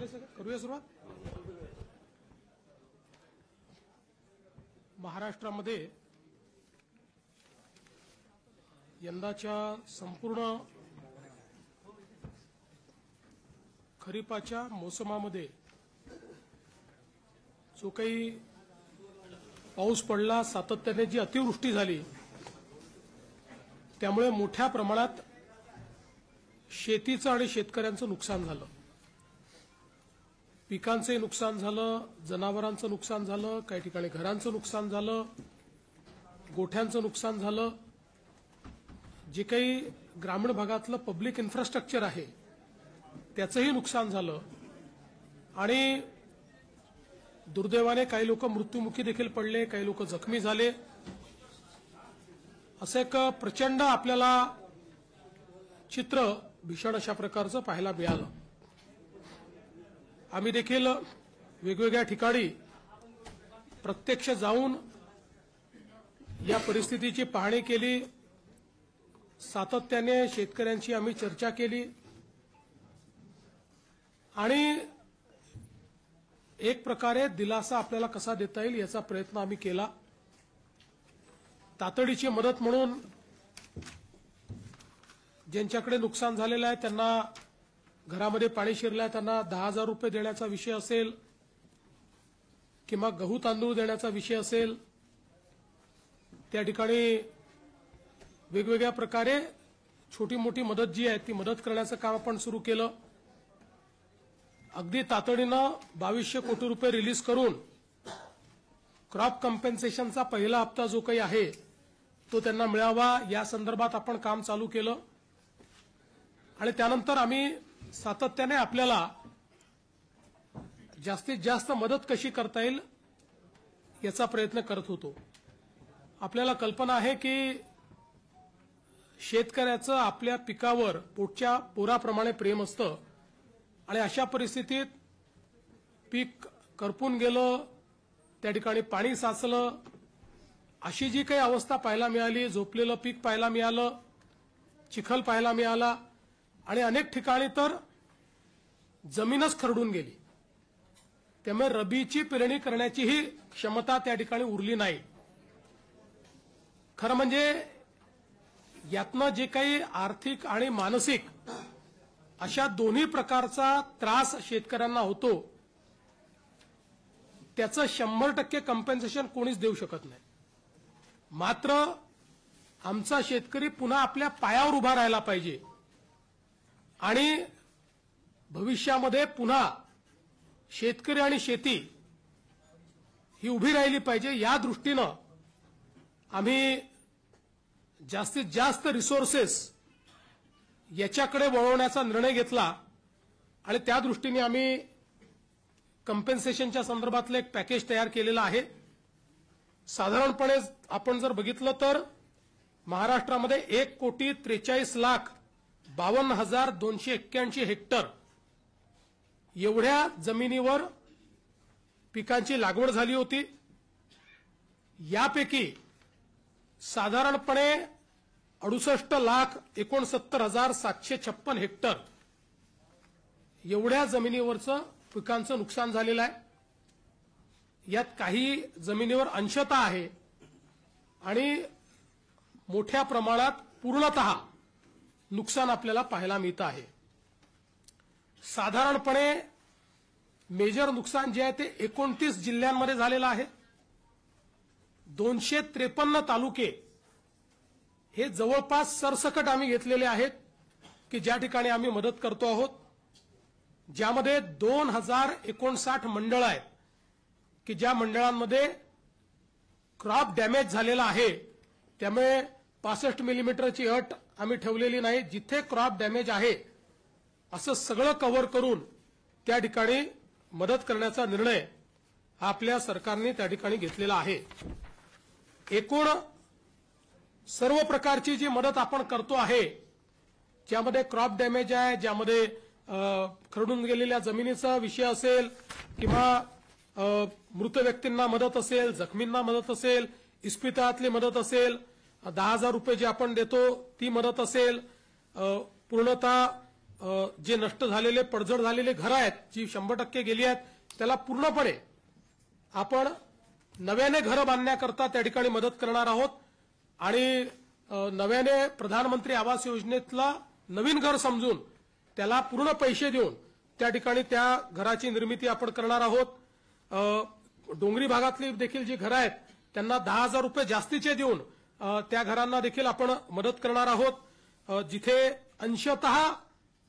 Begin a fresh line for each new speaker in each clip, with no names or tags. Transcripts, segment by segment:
झाले सगळे करूया सुरुवात. महाराष्ट्रामध्ये यंदाच्या संपूर्ण खरीपाच्या मोसमामध्ये जो काही पाऊस पडला, सातत्याने जी अतिवृष्टी झाली, त्यामुळे मोठ्या प्रमाणात शेतीचं आणि शेतकऱ्यांचं नुकसान झालं. पिकांचंही नुकसान झालं, जनावरांचं नुकसान झालं, काही ठिकाणी घरांचं नुकसान झालं, गोठ्यांचं नुकसान झालं. जे काही ग्रामीण भागातलं पब्लिक इन्फ्रास्ट्रक्चर आहे त्याचंही नुकसान झालं आणि दुर्दैवाने काही लोक मृत्युमुखी देखील पडले, काही लोक जखमी झाले. असं एक प्रचंड आपल्याला चित्र भीषण अशा प्रकारचं पाहायला मिळालं. आम्ही देखील वेगवेगळ्या ठिकाणी प्रत्यक्ष जाऊन या परिस्थितीची पाहणी केली. सातत्याने शेतकऱ्यांशी आम्ही चर्चा केली आणि एक प्रकारे दिलासा आपल्याला कसा देता येईल याचा प्रयत्न आम्ही केला. तातडीची मदत म्हणून ज्यांच्याकडे नुकसान झालेलं आहे, त्यांना घरामध्ये पाणी शिरलं आहे, त्यांना 10,000 रुपये देण्याचा विषय असेल किंवा गहू तांदूळ देण्याचा विषय असेल, त्या ठिकाणी वेगवेगळ्या प्रकारे छोटी मोठी मदत जी आहे ती मदत करण्याचं काम आपण सुरू केलं. अगदी तातडीनं 2200 कोटी रुपये रिलीज करून क्रॉप कॉम्पेन्सेशनचा पहिला हप्ता जो काही आहे तो त्यांना मिळावा या संदर्भात आपण काम चालू केलं. आणि त्यानंतर आम्ही सातत्याने आपल्याला जास्तीत जास्त मदत कशी करता येईल याचा प्रयत्न करत होतो. आपल्याला कल्पना आहे की शेतकऱ्याचं आपल्या पिकावर पोटच्या पोराप्रमाणे प्रेम असतं आणि अशा परिस्थितीत पीक करपून गेलं, त्या ठिकाणी पाणी साचलं, अशी जी काही अवस्था पाहायला मिळाली, झोपलेलं पीक पाहायला मिळालं, चिखल पाहायला मिळाला आणि अनेक ठिकाणी तर जमीनच खरडून गेली. त्यामुळे रबीची पेरणी करण्याचीही क्षमता त्या ठिकाणी उरली नाही. खरं म्हणजे यातनं जे काही आर्थिक आणि मानसिक अशा दोन्ही प्रकारचा त्रास शेतकऱ्यांना होतो त्याचं 100% कॉम्पेन्सेशन कोणीच देऊ शकत नाही. मात्र आमचा शेतकरी पुन्हा आपल्या पायावर उभा राहायला पाहिजे आणि भविष्यामध्ये पुन्हा शेतकरी आणि शेती ही उभी राहिली पाहिजे. या दृष्टीनं आम्ही जास्तीत जास्त रिसोर्सेस याच्याकडे वळवण्याचा निर्णय घेतला आणि त्या दृष्टीने आम्ही कॉम्पेन्सेशनच्या संदर्भातलं एक पॅकेज तयार केलेलं आहे. साधारणपणे आपण जर बघितलं तर महाराष्ट्रामध्ये 1,43,52,281 हेक्टर एवढ्या जमिनीवर पिकांची लागवड झाली होती. यापैकी साधारणपणे 68,69,756 हेक्टर एवढ्या जमिनीवरचं पिकांचं नुकसान झालेलं आहे. यात काही जमिनीवर अंशतः आहे आणि मोठ्या प्रमाणात पूर्णतः नुकसान आपल्याला पाहायला मिळतं आहे. साधारणपणे मेजर नुकसान जे आहे ते 29 जिल्ह्यांमध्ये झालेलं आहे. 253 तालुके हे जवळपास सरसकट आम्ही घेतलेले आहेत की ज्या ठिकाणी आम्ही मदत करतो आहोत, ज्यामध्ये 2059 मंडळ आहेत की ज्या मंडळांमध्ये क्रॉप डॅमेज झालेला आहे. त्यामुळे 65 मिलीमीटरची अट आम्ही ठेवलेली नाही. जिथे क्रॉप डॅमेज आहे असं सगळं कव्हर करून त्या ठिकाणी मदत करण्याचा निर्णय हा आपल्या सरकारने त्या ठिकाणी घेतलेला आहे. एकूण सर्व प्रकारची जी मदत आपण करतो आहे, ज्यामध्ये क्रॉप डॅमेज आहे, ज्यामध्ये खरडून गेलेल्या जमिनीचा विषय असेल किंवा मृत व्यक्तींना मदत असेल, जखमींना मदत असेल, इस्पितळातली मदत असेल, 10,000 रुपये जे आपण देतो ती मदत असेल, पूर्णतः जे नष्ट झालेले पडझड झालेले घरं आहेत जी 100% गेली आहेत त्याला पूर्णपणे आपण नव्याने घरं बांधण्याकरता त्या ठिकाणी मदत करणार आहोत आणि नव्याने प्रधानमंत्री आवास योजनेतला नवीन घर समजून त्याला पूर्ण पैसे देऊन त्या ठिकाणी त्या घराची निर्मिती आपण करणार आहोत। डोंगरी भागातली देखील जी घरं आहेत त्यांना 10,000 रुपये जास्तीचे देऊन त्या घरांना देखील आपण मदत करणार आहोत। जिथे अंशतः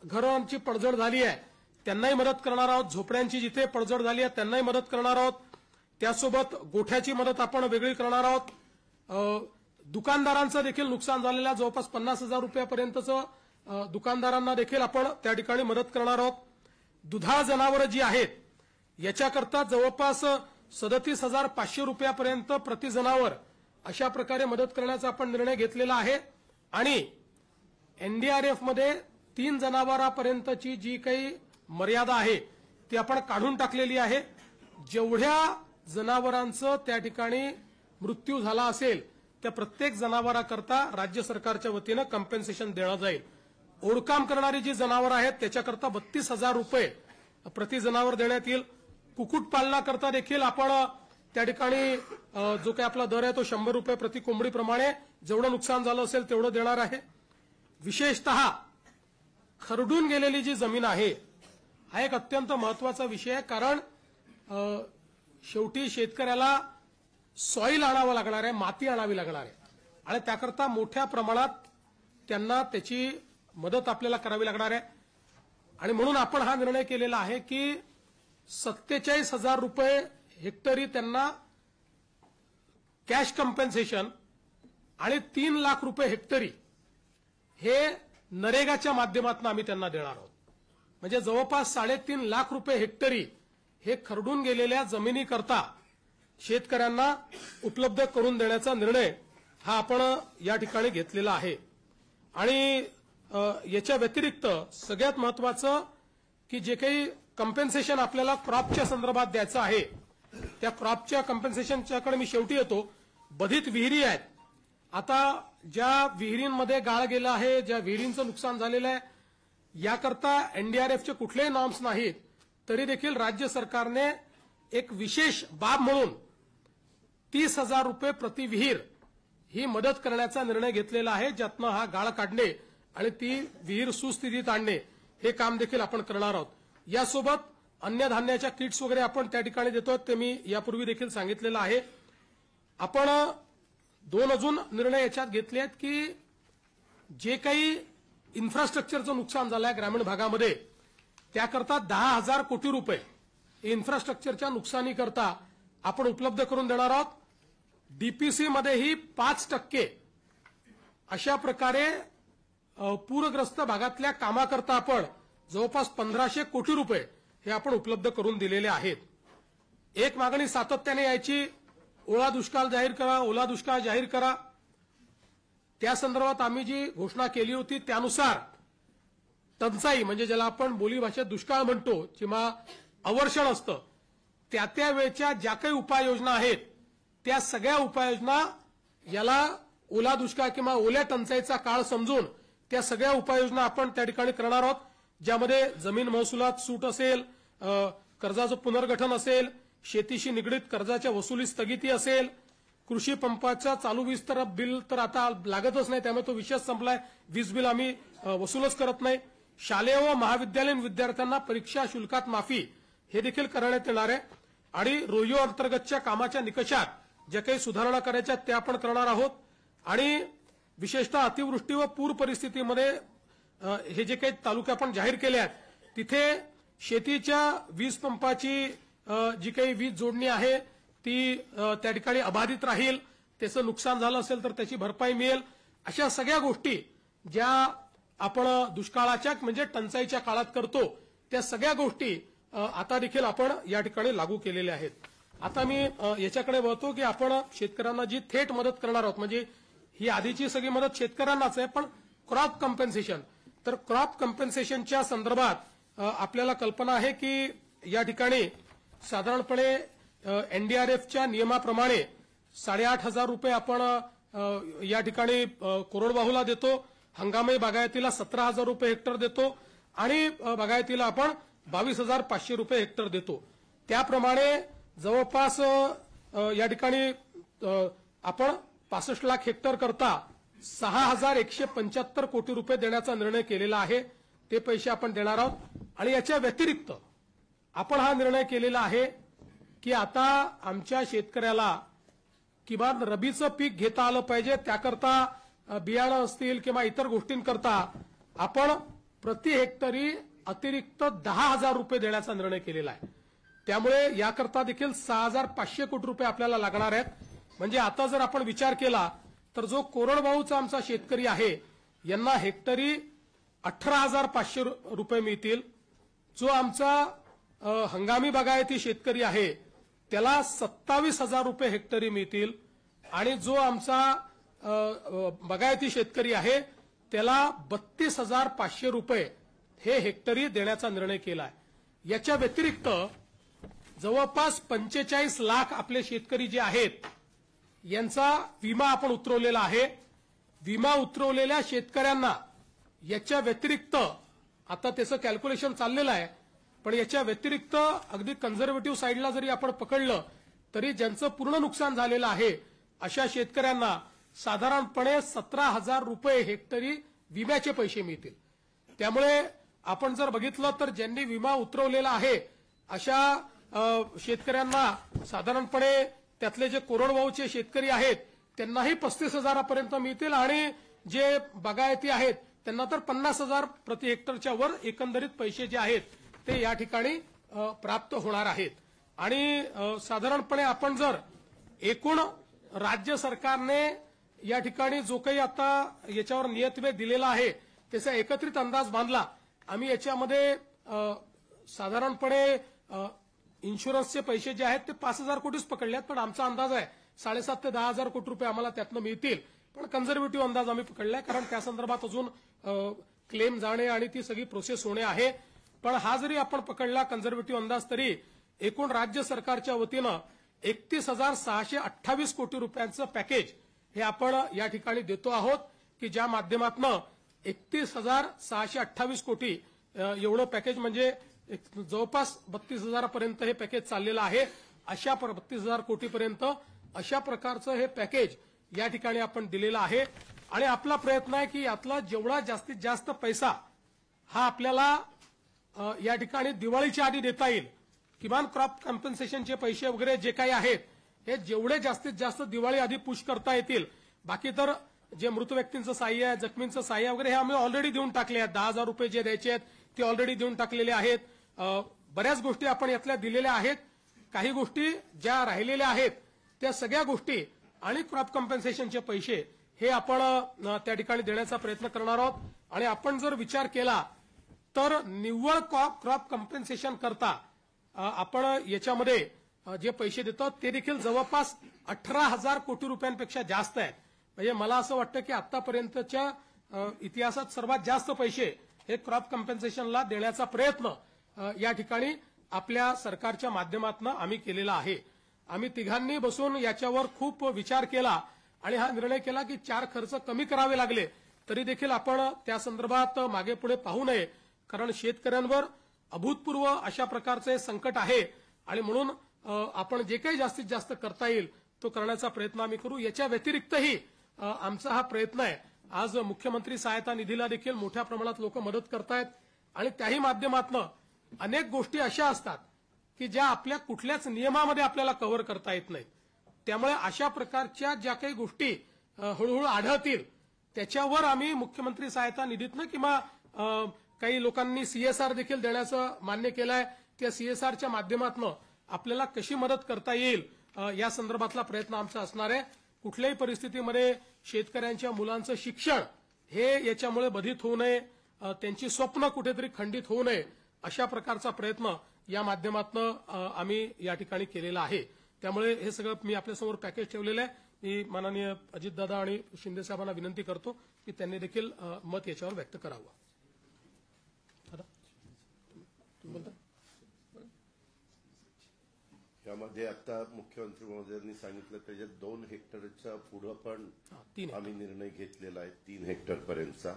घरांची पडझड झाली आहे त्यांनाही मदत करणार आहोत, झोपड्यांची जिथे पडझड झाली आहे त्यांनाही मदत करणार आहोत, त्यासोबत गोठ्याची मदत आपण वेगळी करणार आहोत। दुकानदारांचं देखील नुकसान झालेल्या जवळपास 50,000 रुपयापर्यंतचं दुकानदारांना देखील आपण त्या ठिकाणी मदत करणार आहोत। दुधाळ जनावरं जी आहेत याच्याकरता जवळपास 37,500 रुपयापर्यंत प्रति जनावर अशा प्रकारे मदत करण्याचा आपण निर्णय घेतलेला आहे आणि एनडीआरएफ मध्ये 3 जनावरांपर्यंतची जी काही मर्यादा आहे ती आपण काढून टाकलेली आहे। जेवढ्या जनावरांचं त्या ठिकाणी मृत्यू झाला असेल त्या प्रत्येक जनावराकरता राज्य सरकारच्या वतीनं कॉम्पेन्सेशन देण्यात जाईल। ओढकाम करणारी जी जनावरं आहेत त्याच्याकरता 32,000 रुपये प्रति जनावर देण्यात येईल। कुक्कुटपालनाकरता देखील आपण त्या ठिकाणी जो काही आपला दर आहे तो 100 रुपये प्रति कोंबडीप्रमाणे जेवढं नुकसान झालं असेल तेवढं देणार आहे। विशेषतः खरडून गेलेली जी जमीन आहे हा एक अत्यंत महत्वाचा विषय आहे, कारण शेवटी शेतकऱ्याला सॉइल आणावं लागणार आहे, माती आणावी लागणार आहे आणि त्याकरता मोठ्या प्रमाणात त्यांना त्याची मदत आपल्याला करावी लागणार आहे आणि म्हणून आपण हा निर्णय केलेला आहे की 47,000 रुपये हेक्टरी त्यांना कॅश कॉम्पेन्सेशन आणि 3 लाख रुपये हेक्टरी हे नरेगाच्या माध्यमातून आम्ही त्यांना देणार आहोत। म्हणजे जवळपास 3.5 लाख रुपये हेक्टरी हे खरडून गेलेल्या जमिनीकरता शेतकऱ्यांना उपलब्ध करून देण्याचा निर्णय हा आपण या ठिकाणी घेतलेला आहे। आणि याच्या व्यतिरिक्त सगळ्यात महत्वाचं की जे काही कॉम्पेन्सेशन आपल्याला क्रॉपच्या संदर्भात द्यायचं आहे त्या क्रॉपच्या कॉम्पेन्सेशनच्याकडे मी शेवटी येतो। बाधित विहिरी आहेत, आता ज्या विहिरींमध्ये गाळ गेला आहे, ज्या विहिरींचं नुकसान झालेलं आहे याकरता एनडीआरएफचे कुठलेही नॉर्म्स नाहीत, तरी देखील राज्य सरकारने एक विशेष बाब म्हणून 30,000 रुपये प्रति विहीर ही मदत करण्याचा निर्णय घेतलेला आहे, ज्यातनं हा गाळ काढणे आणि ती विहीर सुस्थितीत आणणे हे काम देखील आपण करणार आहोत। यासोबत अन्नधान्याच्या किट्स वगैरे आपण त्या ठिकाणी देतोय, ते मी यापूर्वी देखील सांगितलेलं आहे। आपण 2 अजून निर्णय याच्यात घेतले आहेत की जे काही इन्फ्रास्ट्रक्चरचं नुकसान झालं आहे ग्रामीण भागामध्ये त्याकरता 10,000 कोटी रुपये इन्फ्रास्ट्रक्चरच्या नुकसानीकरता आपण उपलब्ध करून देणार आहोत। डीपीसी मध्येही 5% अशा प्रकारे पूरग्रस्त भागातल्या कामाकरता आपण जवळपास 1,500 कोटी रुपये हे आपण उपलब्ध करून दिलेले आहेत। एक मागणी सातत्याने यायची, ओला दुष्काळ जाहीर करा, ओला दुष्काळ जाहीर करा। त्या संदर्भात आम्ही जी घोषणा केली होती त्यानुसार टंचाई म्हणजे ज्याला आपण बोलीभाषेत दुष्काळ म्हणतो किंवा अवर्षण असतं त्या वेळच्या ज्या काही उपाययोजना आहेत त्या सगळ्या उपाययोजना याला ओला दुष्काळ किंवा ओल्या टंचाईचा काळ समजून त्या सगळ्या उपाययोजना आपण त्या ठिकाणी करणार आहोत, ज्यामध्ये जमीन महसुलात सूट असेल, कर्जाचं पुनर्गठन असेल, शेतीशी निगडीत कर्जाच्या वसुली स्थगिती असेल, कृषी पंपाचा चालू वीज तर बिल तर आता लागतच नाही त्यामुळे तो विषय संपलाय, वीज बिल आम्ही वसूलच करत नाही। शालेय व महाविद्यालयीन विद्यार्थ्यांना परीक्षा शुल्कात माफी हे देखील करण्यात येणार आहे आणि रोयो अंतर्गतच्या कामाच्या निकषात ज्या काही सुधारणा करायच्या त्या आपण करणार आहोत आणि विशेषतः अतिवृष्टी व पूर परिस्थितीमध्ये हे जे काही तालुके आपण जाहीर केले आहेत तिथे शेतीच्या वीज पंपाची जी काही वीज जोडणी आहे ती त्या ठिकाणी अबाधित राहील, त्याचं नुकसान झालं असेल तर त्याची भरपाई मिळेल। अशा सगळ्या गोष्टी ज्या आपण दुष्काळाच्या म्हणजे टंचाईच्या काळात करतो त्या सगळ्या गोष्टी आता देखील आपण या ठिकाणी लागू केलेल्या आहेत। आता मी याच्याकडे वळतो की आपण शेतकऱ्यांना जी थेट मदत करणार आहोत, म्हणजे ही आधीची सगळी मदत शेतकऱ्यांनाच आहे, पण क्रॉप कॉम्पेन्सेशन, तर क्रॉप कॉम्पेन्सेशनच्या संदर्भात आपल्याला कल्पना आहे की या ठिकाणी साधारणपणे एनडीआरएफच्या नियमाप्रमाणे 8,500 रुपये आपण या ठिकाणी कोरडवाहूला देतो, हंगामी बागायतीला 17,000 रुपये हेक्टर देतो आणि बागायतीला आपण 22,500 रुपये हेक्टर देतो. त्याप्रमाणे जवळपास या ठिकाणी आपण 65 लाख हेक्टर करता 6,175 कोटी रुपये देण्याचा निर्णय केलेला आहे. ते पैसे आपण देणार आहोत. आणि याच्या व्यतिरिक्त आपण हा निर्णय केलेला आहे की आता आमच्या शेतकऱ्याला किमान रबीचं पीक घेता आलं पाहिजे. त्याकरता बियाणं असतील किंवा इतर गोष्टींकरता आपण प्रति हेक्टरी अतिरिक्त 10,000 रुपये देण्याचा निर्णय केलेला आहे. त्यामुळे याकरता देखील 6,500 कोटी रुपये आपल्याला लागणार आहेत. म्हणजे आता जर आपण विचार केला तर जो कोरडवाहूचा आमचा शेतकरी आहे यांना हेक्टरी 18,500 रुपये मिळतील. जो आमचा हंगामी बागायती शेतकरी आहे त्याला 27,000 रुपये हेक्टरी मिळतील. आणि जो आमचा बागायती शेतकरी आहे त्याला 32,500 रुपये हे हेक्टरी देण्याचा निर्णय केला आहे. याच्या व्यतिरिक्त जवळपास 45 लाख आपले शेतकरी जे आहेत यांचा विमा आपण उतरवलेला आहे. विमा उतरवलेल्या शेतकऱ्यांना याच्या व्यतिरिक्त आता त्याचं कॅल्क्युलेशन चाललेलं आहे, पण याच्या व्यतिरिक्त अगदी कन्झर्वेटिव्ह साईडला जरी आपण पकडलं तरी ज्यांचं पूर्ण नुकसान झालेलं आहे अशा शेतकऱ्यांना साधारणपणे 17,000 रुपये हेक्टरी विम्याचे पैसे मिळतील. त्यामुळे आपण जर बघितलं तर ज्यांनी विमा उतरवलेला आहे अशा शेतकऱ्यांना साधारणपणे त्यातले जे कोरडवाहूचे शेतकरी आहेत त्यांनाही 35,000 मिळतील आणि जे बागायती आहेत त्यांना तर 50,000 प्रति हेक्टरच्या वर एकंदरीत पैसे जे आहेत ते या ठिकाणी प्राप्त होणार आहेत. आणि साधारणपणे आपण जर एकूण राज्य सरकारने या ठिकाणी जो काही आता याच्यावर नियतव्यय दिलेला आहे त्याचा एकत्रित अंदाज बांधला. आम्ही याच्यामध्ये साधारणपणे इन्शुरन्सचे पैसे जे आहेत ते 5,000 कोटीच पकडले आहेत, पण आमचा अंदाज आहे 7,500 ते 10,000 कोटी रुपये आम्हाला त्यातनं मिळतील. पण कन्झर्वेटिव्ह अंदाज आम्ही पकडलाय कारण त्या संदर्भात अजून क्लेम जाणे आणि ती सगळी प्रोसेस होणे आहे. पण हा जरी आपण पकडला कन्झर्वेटिव्ह अंदाज तरी एकूण राज्य सरकारच्या वतीनं 31,628 कोटी रुपयांचं पॅकेज हे आपण या ठिकाणी देतो आहोत की ज्या माध्यमातून 31,628 कोटी एवढं पॅकेज म्हणजे जवळपास 32,000 पर्यंत हे पॅकेज चाललेलं आहे. अशा 32,000 कोटीपर्यंत अशा प्रकारचं हे पॅकेज या ठिकाणी आपण दिलेलं आहे. आणि आपला प्रयत्न आहे की यातला जेवढा जास्तीत जास्त पैसा हा आपल्याला या ठिकाणी दिवाळीच्या आधी देता येईल. किमान क्रॉप कॉम्पन्सेशनचे पैसे वगैरे जे काही आहेत हे जेवढे जास्तीत जास्त दिवाळी आधी पुश करता येतील. बाकी तर जे मृत व्यक्तींचं सहाय्य आहे, जखमींचं सहाय्य वगैरे हे आम्ही ऑलरेडी देऊन टाकले आहेत. 10,000 रुपये जे द्यायचे आहेत ते ऑलरेडी देऊन टाकलेले आहेत. बऱ्याच गोष्टी आपण यातल्या दिलेल्या आहेत. काही गोष्टी ज्या राहिलेल्या आहेत त्या सगळ्या गोष्टी आणि क्रॉप कॉम्पन्सेशनचे पैसे हे आपण त्या ठिकाणी देण्याचा प्रयत्न करणार आहोत. आणि आपण जर विचार केला तर निव्वळ क्रॉप कॉम्पन्सेशन करता आपण याच्यामध्ये जे पैसे देतो ते देखील जवळपास 18,000 कोटी रुपयांपेक्षा जास्त आहेत. म्हणजे मला असं वाटतं की आतापर्यंतच्या इतिहासात सर्वात जास्त पैसे हे क्रॉप कॉम्पन्सेशनला देण्याचा प्रयत्न या ठिकाणी आपल्या सरकारच्या माध्यमातून आम्ही केलेला आहे. आम्ही तिघांनी बसून याच्यावर खूप विचार केला आणि हा निर्णय केला की 4 खर्च कमी करावे लागले तरी देखील आपण त्या संदर्भात मागे पुढे पाहू नये, कारण शेतकऱ्यांवर अभूतपूर्व अशा प्रकारचे संकट आहे आणि म्हणून आपण जे काही जास्तीत जास्त करता येईल तो करण्याचा प्रयत्न आम्ही करू. याच्या व्यतिरिक्तही आमचा हा प्रयत्न आहे. आज मुख्यमंत्री सहायता निधीला देखील मोठ्या प्रमाणात लोक मदत करतायत आणि त्याही माध्यमातून अनेक गोष्टी अशा असतात की ज्या आपल्या कुठल्याच नियमामध्ये आपल्याला कव्हर करता येत नाहीत. त्यामुळे अशा प्रकारच्या ज्या काही गोष्टी हळूहळू आढळतील त्याच्यावर आम्ही मुख्यमंत्री सहायता निधीतनं किंवा काही लोकांनी सीएसआर देखील देण्याचं मान्य केलं आहे. त्या सीएसआरच्या माध्यमातून आपल्याला कशी मदत करता येईल या संदर्भातला प्रयत्न आमचा असणार आहे. कुठल्याही परिस्थितीमध्ये शेतकऱ्यांच्या मुलांचं शिक्षण हे याच्यामुळे बाधित होऊ नये, त्यांची स्वप्न कुठेतरी खंडित होऊ नये अशा प्रकारचा प्रयत्न या माध्यमातून आम्ही या ठिकाणी केलेला आहे. त्यामुळे हे सगळं मी आपल्यासमोर पॅकेज ठेवलेलं आहे. मी माननीय अजितदादा आणि शिंदे साहेबांना विनंती करतो की त्यांनी देखील मत याच्यावर व्यक्त करावं.
यामध्ये आता मुख्यमंत्री महोदयांनी सांगितलं त्याच्यात 2 हेक्टरच्या पुढे पण आम्ही निर्णय घेतलेला आहे 3 हेक्टर पर्यंतचा.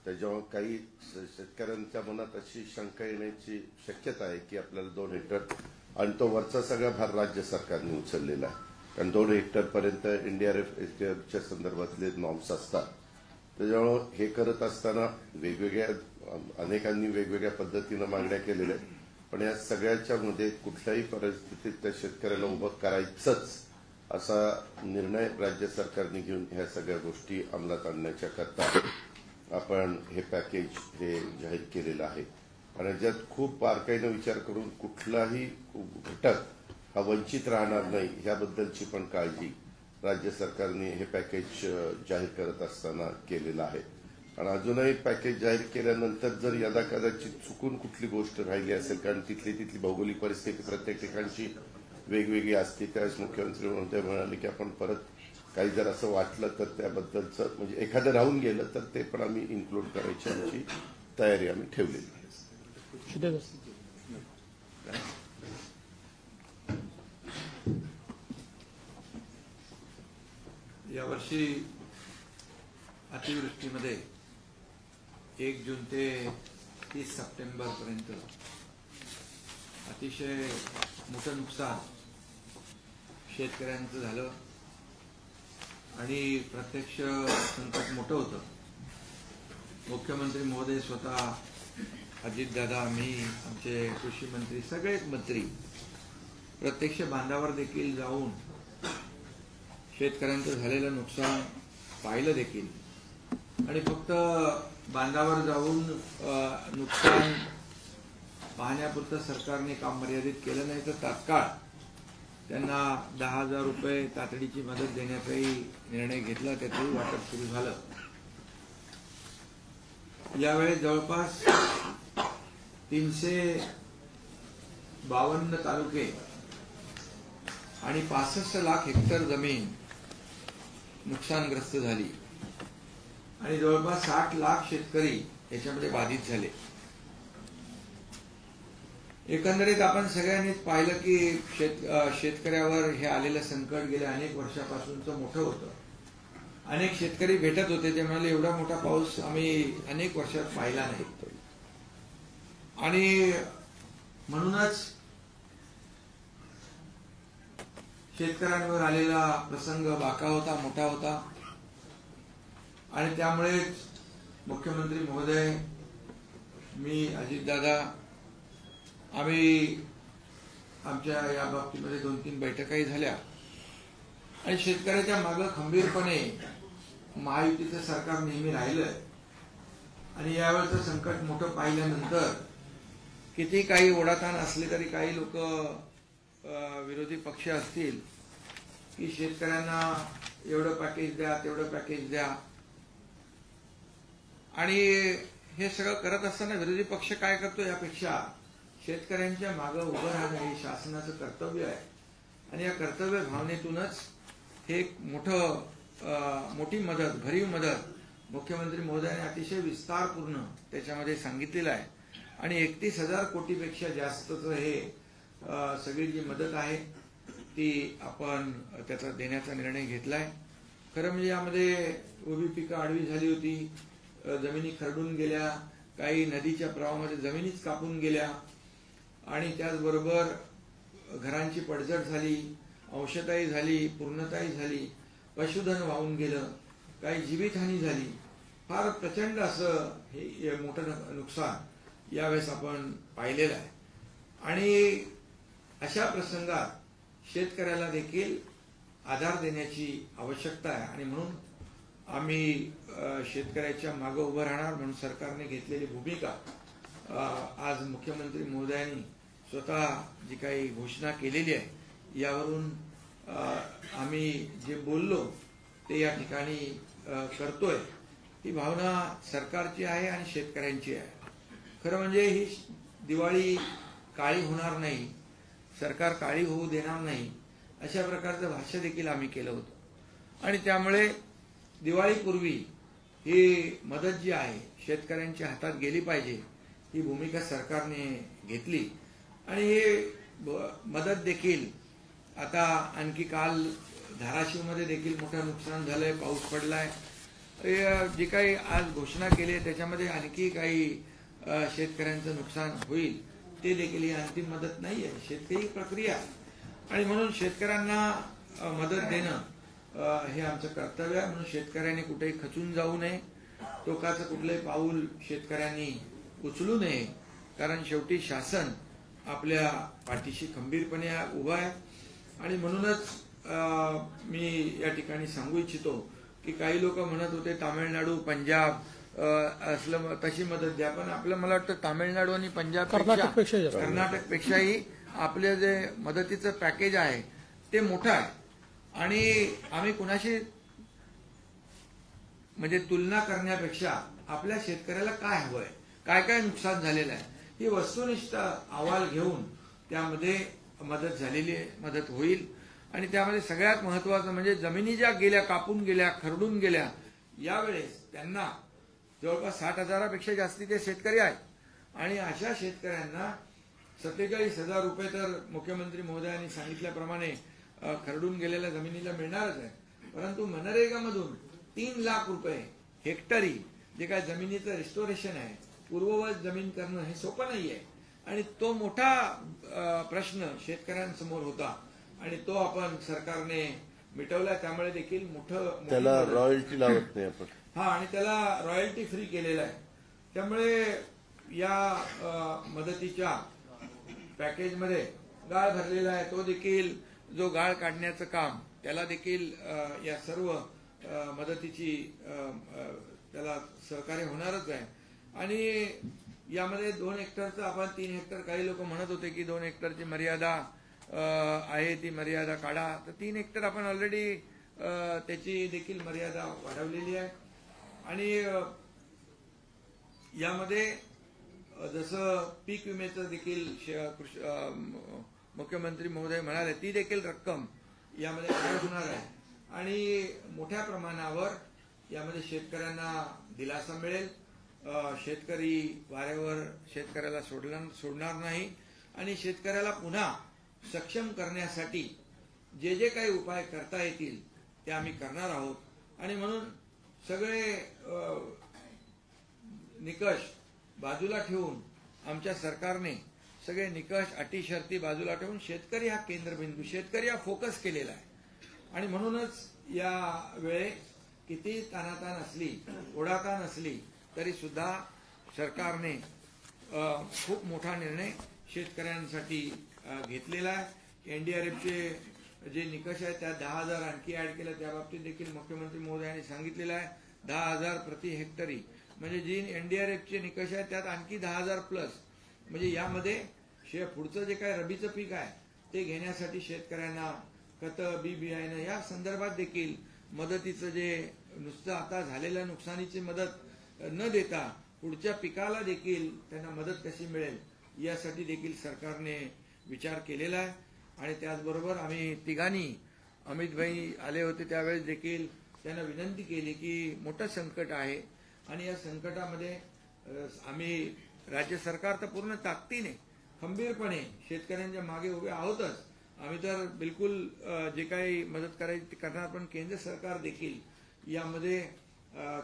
त्याच्यामुळे काही शेतकऱ्यांच्या मनात अशी शंका येण्याची शक्यता आहे की आपल्याला 2 हेक्टर आणि तो वरचा सगळा भार राज्य सरकारने उचललेला आहे. कारण 2 हेक्टरपर्यंत NDRF SDRFच्या संदर्भातले नॉर्म्स असतात. त्याच्यामुळे हे करत असताना अनेकांनी वेगवेगळ्या पद्धतीनं मागण्या केलेल्या आहेत. पण या सगळ्याच्या मध्ये कुठल्याही परिस्थितीत त्या शेतकऱ्याला उभं करायचंच असा निर्णय राज्य सरकारने घेऊन ह्या सगळ्या गोष्टी अंमलात आणण्याच्या करता आपण हे पॅकेज हे जाहीर केलेलं आहे. आणि ज्यात खूप बारकाईनं विचार करून कुठलाही घटक हा वंचित राहणार नाही याबद्दलची पण काळजी राज्य सरकारने हे पॅकेज जाहीर करत असताना केलेलं आहे. आणि अजूनही पॅकेज जाहीर केल्यानंतर जर यदाकदाचित चुकून कुठली गोष्ट राहिली असेल, कारण तिथली भौगोलिक परिस्थिती प्रत्येक ठिकाणची वेगवेगळी असते, त्यावेळेस मुख्यमंत्री महोदय म्हणाले की आपण परत काही जर असं वाटलं तर त्याबद्दलचं म्हणजे एखादं राहून गेलं तर ते पण आम्ही इन्क्लूड करायची आमची तयारी आम्ही ठेवलेली आहे.
यावर्षी अतिवृष्टीमध्ये 1 जून ते 30 सप्टेंबर पर्यंत अतिशय मोठं नुकसान शेतकऱ्यांचं झालं आणि प्रत्यक्ष संकट मोठं होतं. मुख्यमंत्री महोदय स्वतः, अजितदादा, मी, आमचे कृषी मंत्री, सगळेच मंत्री प्रत्यक्ष बांधावर देखील जाऊन शेतकऱ्यांचं झालेलं नुकसान पाहिलं देखील. आणि फक्त बांधावर जाऊन नुकसान पाहण्यापुरतं सरकारने काम मर्यादित केलं नाही, तर तात्काळ त्यांना 10,000 रुपये तातडीची मदत देण्याचाही निर्णय घेतला. त्याचंही वाटप सुरू झालं. यावेळी जवळपास 352 तालुके आणि 65 लाख हेक्टर जमीन नुकसानग्रस्त झाली आणि जवळपास 60 लाख शेतकरी याच्यामध्ये बाधित झाले. एकंदरीत आपण सगळ्यांनीच पाहिलं की शेतकऱ्यावर हे आलेलं संकट गेल्या अनेक वर्षापासूनचं मोठं होतं. अनेक शेतकरी भेटत होते, ते म्हणाले एवढा मोठा पाऊस आम्ही अनेक वर्षात पाहिला नाही. आणि म्हणूनच शेतकऱ्यांवर आलेला प्रसंग बाका होता, मोठा होता. आणि त्यामुळेच मुख्यमंत्री महोदय, मी, अजितदादा, आम्ही आमच्या या बाबतीमध्ये 2-3 बैठकाही झाल्या आणि शेतकऱ्याच्या मागे खंबीरपणे महायुतीचं सरकार नेहमी राहिलंय. आणि यावेळचं संकट मोठं पाहिल्यानंतर किती काही ओढाताण असले तरी काही लोक विरोधी पक्ष असतील की शेतकऱ्यांना एवढं पॅकेज द्या, तेवढं पॅकेज द्या. आणि हे सगळं करत असताना विरोधी पक्ष काय करतो, यापेक्षा शेतकऱ्यांच्या मागे उभं राहणं हे शासनाचं कर्तव्य आहे. आणि या कर्तव्य भावनेतूनच हे एक मोठी मदत, भरीव मदत मुख्यमंत्री महोदयाने अतिशय विस्तारपूर्ण त्याच्यामध्ये सांगितलेलं आहे. आणि 31,000 कोटीपेक्षा जास्तचं हे सगळी जी मदत आहे ती आपण त्याचा देण्याचा निर्णय घेतलाय. खरं म्हणजे यामध्ये उभी पिकं आडवी झाली होती, जमिनी खरडून गेल्या, काही नदीच्या प्रवाहामध्ये जमिनीच कापून गेल्या आणि त्याचबरोबर घरांची पडझड झाली, अंशतःही झाली, पूर्णताही झाली, पशुधन वाहून गेलं, काही जीवितहानी झाली. फार प्रचंड असं हे मोठं नुकसान यावेळेस आपण पाहिलेलं आहे. आणि अशा प्रसंगात शेतकऱ्याला देखील आधार देण्याची आवश्यकता आहे. आणि म्हणून आम्ही शेतकऱ्याच्या मागे उभं राहणार म्हणून सरकारने घेतलेली भूमिका आज मुख्यमंत्री महोदयांनी स्वतः जी काही घोषणा केलेली आहे यावरून आम्ही जे बोललो ते या ठिकाणी करतोय. ही भावना सरकारची आहे आणि शेतकऱ्यांची आहे. खरं म्हणजे ही दिवाळी काळी होणार नाही, सरकार काळी होऊ देणार नाही, अशा प्रकारचं भाष्य देखील आम्ही केलं होतं. आणि त्यामुळे दिवाळीपूर्वी ही मदत जी आहे शेतकऱ्यांच्या हातात गेली पाहिजे ही भूमिका सरकारने घेतली. आणि ही मदत देखील आता आणखी काल धाराशिवमध्ये देखील मोठं नुकसान झालंय, पाऊस पडलाय जी काही आज घोषणा केली आहे त्याच्यामध्ये आणखी काही शेतकऱ्यांचं नुकसान होईल ते देखील ही अंतिम मदत नाही आहे. शेतकरी प्रक्रिया आणि म्हणून शेतकऱ्यांना मदत देणं हे आमचं कर्तव्य आहे. म्हणून शेतकऱ्यांनी कुठेही खचून जाऊ नये, टोकाचं कुठलंही पाऊल शेतकऱ्यांनी उचलू नये, कारण शेवटी शासन आपल्या पाठीशी खंबीरपणे उभा आहे. आणि म्हणूनच मी या ठिकाणी सांगू इच्छितो की काही लोक म्हणत होते तामिळनाडू, पंजाब असलं तशी मदत द्या, पण आपलं मला वाटतं तामिळनाडू आणि पंजाब कर्नाटकपेक्षाही आपले जे मदतीचं पॅकेज आहे ते मोठं आहे. आणि आम्ही कुणाशी म्हणजे तुलना करण्यापेक्षा आपल्या शेतकऱ्याला काय हवंय, काय काय नुकसान झालेलं आहे ही वस्तुनिष्ठ अहवाल घेऊन त्यामध्ये मदत झालेली मदत होईल. आणि त्यामध्ये सगळ्यात महत्वाचं म्हणजे जमिनी ज्या गेल्या, कापून गेल्या, खरडून गेल्या, यावेळेस त्यांना जवळपास 60,000पेक्षा जास्ती ते शेतकरी आहेत. आणि अशा शेतकऱ्यांना 47,000 रुपये तर मुख्यमंत्री महोदयांनी सांगितल्याप्रमाणे खरडून गेलेल्या जमिनीला मिळणारच आहे. परंतु मनरेगामधून 3 लाख रुपये हेक्टरी जे काय जमिनीचं रिस्टोरेशन आहे, पूर्ववत जमीन करणं हे सोपं नाहीये. आणि तो मोठा प्रश्न शेतकऱ्यांसमोर होता आणि तो आपण सरकारने मिटवला. त्यामुळे देखील
त्याला रॉयल्टी लावत नाही आपण.
आणि त्याला रॉयल्टी फ्री केलेला आहे. त्यामुळे या मदतीच्या पॅकेजमध्ये गाळ भरलेला आहे. तो देखील जो गाळ काढण्याचं काम त्याला देखील या सर्व मदतीची त्याला सहकार्य होणारच आहे. आणि यामध्ये 2 हेक्टरचं आपण 3 हेक्टर, काही लोक म्हणत होते की 2 हेक्टरची मर्यादा आहे, ती मर्यादा काढा. तर 3 हेक्टर आपण ऑलरेडी त्याची देखील मर्यादा वाढवलेली आहे. आणि यामध्ये जसं पीक विम्याचं देखील मुख्यमंत्री महोदय म्हणाले ती देखील रक्कम यामध्ये ऍड होणार आहे. आणि मोठ्या प्रमाणावर यामध्ये शेतकऱ्यांना दिलासा मिळेल. शेतकरी वाऱ्यावर शेतकऱ्याला सोडणार नाही. आणि शेतकऱ्याला पुन्हा सक्षम करण्यासाठी जे जे काही उपाय करता येतील ते आम्ही करणार आहोत. आणि म्हणून सगळे निकष बाजूला ठेवून आमच्या सरकारने सगळे निकष, अटी, शर्ती बाजूला ठेवून शेतकरी हा केंद्रबिंदू, शेतकरी हा फोकस केलेला आहे. आणि म्हणूनच या वेळे किती ताणाताण असली, ओढाताण असली तरी सुद्धा सरकारने खूप मोठा निर्णय शेतकऱ्यांसाठी घेतलेला आहे. एनडीआरएफचे जे निकष आहेत त्यात 10,000 आणखी ऍड केलं. त्या बाबतीत देखील मुख्यमंत्री महोदयांनी सांगितलेलं आहे 10,000 प्रति हेक्टरी. म्हणजे जी एनडीआरएफचे निकष आहेत त्यात आणखी 10,000 प्लस. म्हणजे यामध्ये पुढचं जे काय रबीचं पीक आहे ते घेण्यासाठी शेतकऱ्यांना खतं, बी बियाणं या संदर्भात देखील मदतीचं जे नुसतं आता झालेल्या नुकसानीची मदत न देता पुढच्या पिकाला देखील त्यांना मदत कशी मिळेल यासाठी देखील सरकारने विचार केलेला आहे. आणि त्याचबरोबर आम्ही तिघांनी, अमित भाई आले होते त्यावेळेस देखील त्यांना विनंती केली की मोठं संकट आहे आणि या संकटामध्ये आम्ही राज्य सरकार तर पूर्ण ताकदीने खंबीरपणे शेतकऱ्यांच्या मागे उभे आहोतच. आम्ही तर बिलकुल जे काही मदत करायची ती करणार, पण केंद्र सरकार देखील यामध्ये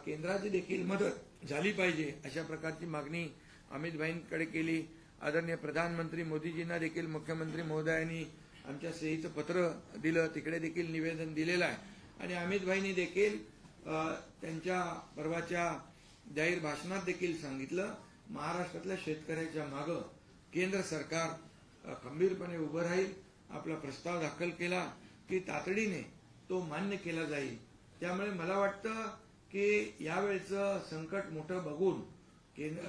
केंद्राची देखील मदत झाली पाहिजे अशा प्रकारची मागणी अमित भाईंकडे केली. आदरणीय प्रधानमंत्री मोदीजींना देखील मुख्यमंत्री महोदयांनी आमच्या सहीचं पत्र दिलं, तिकडे देखील निवेदन दिलेलं आहे. आणि अमित भाईंनी देखील त्यांच्या परवाच्या जाहीर भाषणात देखील सांगितलं महाराष्ट्रातल्या शेतकऱ्याच्या मागं केंद्र सरकार खंबीरपणे उभं राहील. आपला प्रस्ताव दाखल केला की तातडीने तो मान्य केला जाईल. त्यामुळे मला वाटतं की यावेळचं संकट मोठं बघून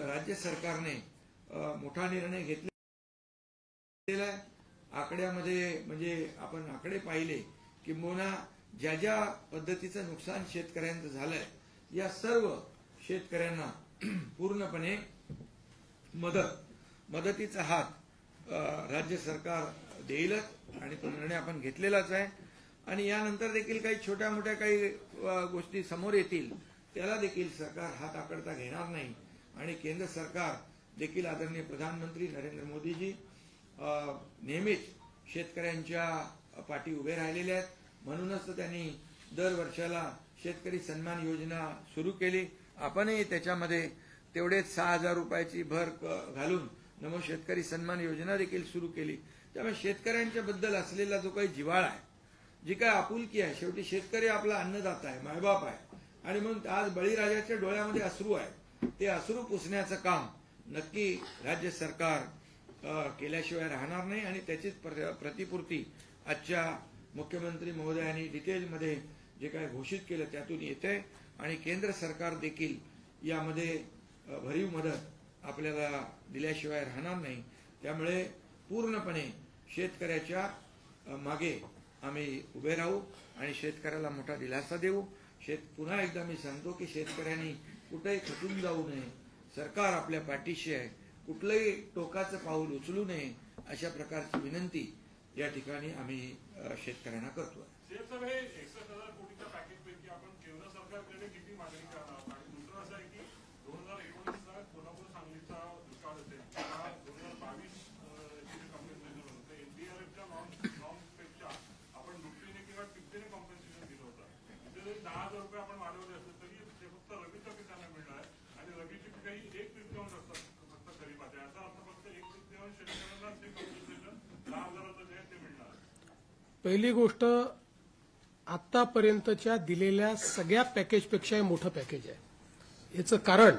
राज्य सरकारने मोठा निर्णय घेतलेला आहे. आकड्यामध्ये म्हणजे आपण आकडे पाहिले किंबहुना ज्या ज्या पद्धतीचं नुकसान शेतकऱ्यांचं झालंय या सर्व शेतकऱ्यांना पूर्णपणे मदतीचा हात राज्य सरकार देईलच आणि तो निर्णय आपण घेतलेलाच आहे. आणि यानंतर देखील काही छोट्या मोठ्या काही गोष्टी समोर येतील त्याला देखील सरकार हात आकडता घेणार नाही. आणि केंद्र सरकार देखील आदरणीय प्रधानमंत्री नरेंद्र मोदीजी नेहमीच शेतकऱ्यांच्या पाठी उभे राहिलेले आहेत. म्हणूनच त्यांनी दर वर्षाला शेतकरी सन्मान योजना सुरू केली. आपणही त्याच्यामध्ये तेवढेच 6,000 रुपयाची भर घालून नमो शेतकरी सन्मान योजना देखील सुरू केली. त्यामुळे शेतकऱ्यांच्या बद्दल असलेला जो काही जिव्हाळा आहे, जी काही आपुलकी आहे, शेवटी शेतकरी आपला अन्नदाता आहे, मायबाप आहे. आणि म्हणून आज बळीराजाच्या डोळ्यामध्ये अश्रू आहे. ते अश्रू पुसण्याचं काम नक्की राज्य सरकार केल्याशिवाय राहणार नाही. आणि त्याचीच प्रतिपूर्ती आजच्या मुख्यमंत्री महोदयांनी डिटेलमध्ये जे काही घोषित केलं त्यातून येते. आणि केंद्र सरकार देखील यामध्ये भरीव मदत आपल्याला दिल्याशिवाय राहणार नाही. त्यामुळे पूर्णपणे शेतकऱ्याच्या मागे आम्ही उभे राहू आणि शेतकऱ्याला मोठा दिलासा देऊ. पुन्हा एकदा मी सांगतो की शेतकऱ्यांनी कुठेही खचून जाऊ नये. सरकार आपल्या पाठीशी आहे. कुठलंही टोकाचं पाऊल उचलू नये अशा प्रकारची विनंती या ठिकाणी आम्ही शेतकऱ्यांना करतोय.
साहेब, हे 61,000 कोटीच्या पॅकेजपैकी आपण केंद्र सरकारकडे किती मागणी करणार? आणि दुसरं असं आहे की 2019चा कोल्हापूर सांगलीचा दुष्काळ असेल किंवा 2022 कॉम्पेन्सेशन होतं, एनडीआरएफच्या नॉर्म्सपेक्षा आपण दुपटीने किंवा तिपटीने कॉम्पेन्सेशन दिलं होतं. इथे जरी 10,000 रुपये आपण वाढवले असते तरी ते फक्त रबीच्या पिकांना मिळणार आहे. आणि रबीची पिकं ही 1/3 असतात फक्त खरीपाच्या. याचा अर्थ फक्त 1/3 शेतकऱ्यांना ते कॉम्पेन्सेशन 10,000चं जे आहे ते मिळणार आहे.
पहिली गोष्ट, आतापर्यंतच्या दिलेल्या सगळ्या पॅकेजपेक्षा हे मोठं पॅकेज आहे. याचं कारण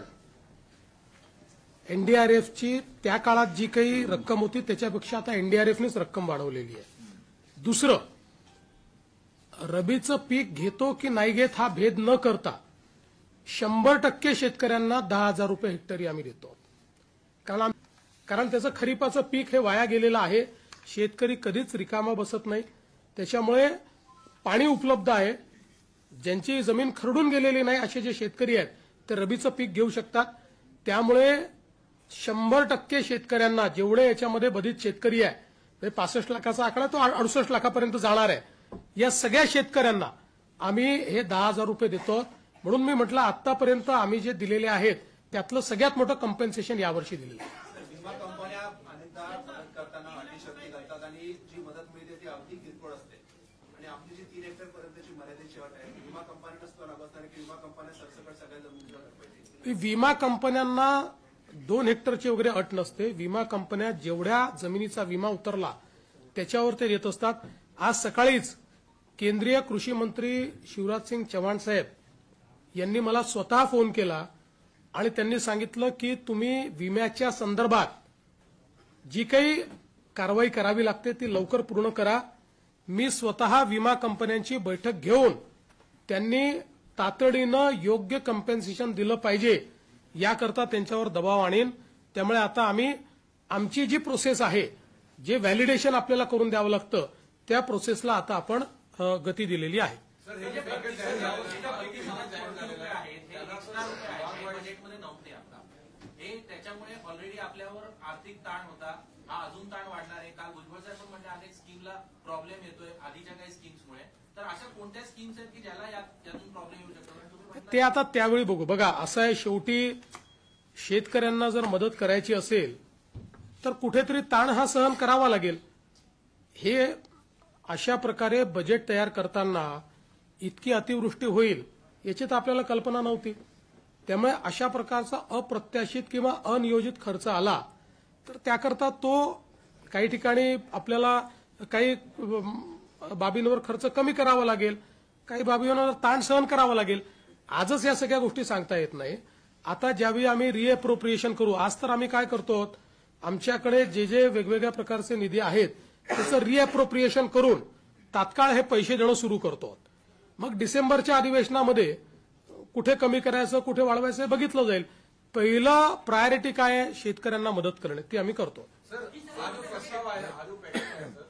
एनडीआरएफची त्या काळात जी काही रक्कम होती त्याच्यापेक्षा आता एनडीआरएफनेच रक्कम वाढवलेली आहे. दुसरं, रबीचं पीक घेतो की नाही घेत हा भेद न करता 100% शेतकऱ्यांना 10,000 रुपये हेक्टरी आम्ही देतो. कारण त्याचं खरीपाचं पीक हे वाया गेलेलं आहे. शेतकरी कधीच रिकामा बसत नाही. त्याच्यामुळे पाणी उपलब्ध आहे. ज्यांची जमीन खरडून गेलेली नाही असे जे शेतकरी आहेत ते रबीचं पीक घेऊ शकतात. त्यामुळे 100% शेतकऱ्यांना, जेवढे याच्यामध्ये बाधित शेतकरी आहे, 65 लाखाचा आकडा तो 68 लाखापर्यंत जाणार आहे, या सगळ्या शेतकऱ्यांना आम्ही हे 10,000 रुपये देतो. म्हणून मी म्हटलं आतापर्यंत आम्ही जे दिलेले आहेत त्यातलं सगळ्यात मोठं कॉम्पेन्सेशन यावर्षी दिलेलं आहे.
विमा कंपन्या अनेकदा मदत करताना अटी शर्ती घालतात आणि जी मदत मिळते ती अगदी किरकोळ असते. आणि आपली जी 3 हेक्टर पर्यंतची मर्यादेची अट आहे, विमा कंपन्यांना लागत नाही की विमा कंपन्या सरसकट सगळ्या जमिनीला पाहिजे.
विमा कंपन्यांना 2 हेक्टरची वगैरे अट नसते. विमा कंपन्या जेवढ्या जमिनीचा विमा उतरला त्याच्यावर ते देत असतात. आज सकाळीच केंद्रीय कृषी मंत्री शिवराज सिंग चौहान साहेब यांनी मला स्वतः फोन केला आणि त्यांनी सांगितलं की तुम्ही विम्याच्या संदर्भात जी काही कारवाई करावी लागते ती लवकर पूर्ण करा. मी स्वतः विमा कंपन्यांची बैठक घेऊन त्यांनी तातडीनं योग्य कॉम्पेन्सेशन दिलं पाहिजे याकरता त्यांच्यावर दबाव आणीन. त्यामुळे आता आम्ही आमची जी प्रोसेस आहे, जे व्हॅलिडेशन आपल्याला करून द्यावं लागतं, त्या प्रोसेसला आता आपण गती दिलेली आहे.
त्याच्यामुळे ऑलरेडी आपल्यावर आर्थिक ताण होता, हा अजून ताण वाढणार आहे. काल भुजबळ साहेब पण म्हणजे अनेक स्कीमला प्रॉब्लेम येतोय आधीच्या काही स्कीम्समुळे. तर अशा कोणत्या स्कीम्स आहेत की ज्याला यातून प्रॉब्लेम येऊ शकतो?
ते आता त्यावेळी बघू. बघा, असं आहे, शेवटी शेतकऱ्यांना जर मदत करायची असेल तर कुठेतरी ताण हा सहन करावा लागेल. हे अशा प्रकारे बजेट तयार करताना इतकी अतिवृष्टी होईल याची तर आपल्याला कल्पना नव्हती. त्यामुळे अशा प्रकारचा अप्रत्याशित किंवा अनियोजित खर्च आला तर त्याकरता तो काही ठिकाणी आपल्याला काही बाबींवर खर्च कमी करावा लागेल, काही बाबींवर ताण सहन करावा लागेल. आजच या सगळ्या गोष्टी सांगता येत नाही. आता ज्यावेळी आम्ही रिएप्रोप्रिएशन करू, आज तर आम्ही काय करतो, आमच्याकडे जे जे वेगवेगळ्या प्रकारचे निधी आहेत त्याचं रिएप्रोप्रिएशन करून तात्काळ हे पैसे देणं सुरू करतो. मग डिसेंबरच्या अधिवेशनामध्ये कुठे कमी करायचं, कुठे वाढवायचं बघितलं जाईल. पहिलं प्रायोरिटी काय आहे, शेतकऱ्यांना मदत करणे, ती आम्ही करतो.
सर, हा जो प्रस्ताव आहे, हा जो पॅकेज आहे सर,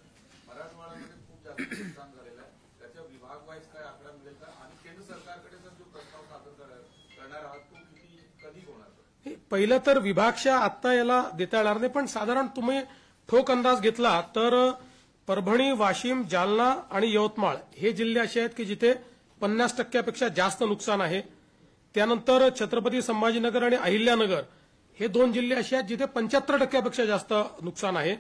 मराठवाड्यामध्ये खूप जास्त नुकसान झालेलं आहे. त्याच्या विभाग वाईज काय आकडा मिळेल का? आणि केंद्र सरकारकडे जर जो प्रस्ताव सादर करणार आहात तो कधी होणार?
पहिलं तर विभागच्या आत्ता याला देता येणार नाही, पण साधारण तुम्ही ठोक अंदाज घेतला तर परभणी, वाशिम, जालना आणि यवतमाळ हे जिल्हे असे आहेत की जिथे 50% जास्त नुकसान आहे. त्यानंतर छत्रपती संभाजीनगर आणि अहिल्यानगर हे 2 जिल्हे असे आहेत जिथे 75% जास्त नुकसान आहे.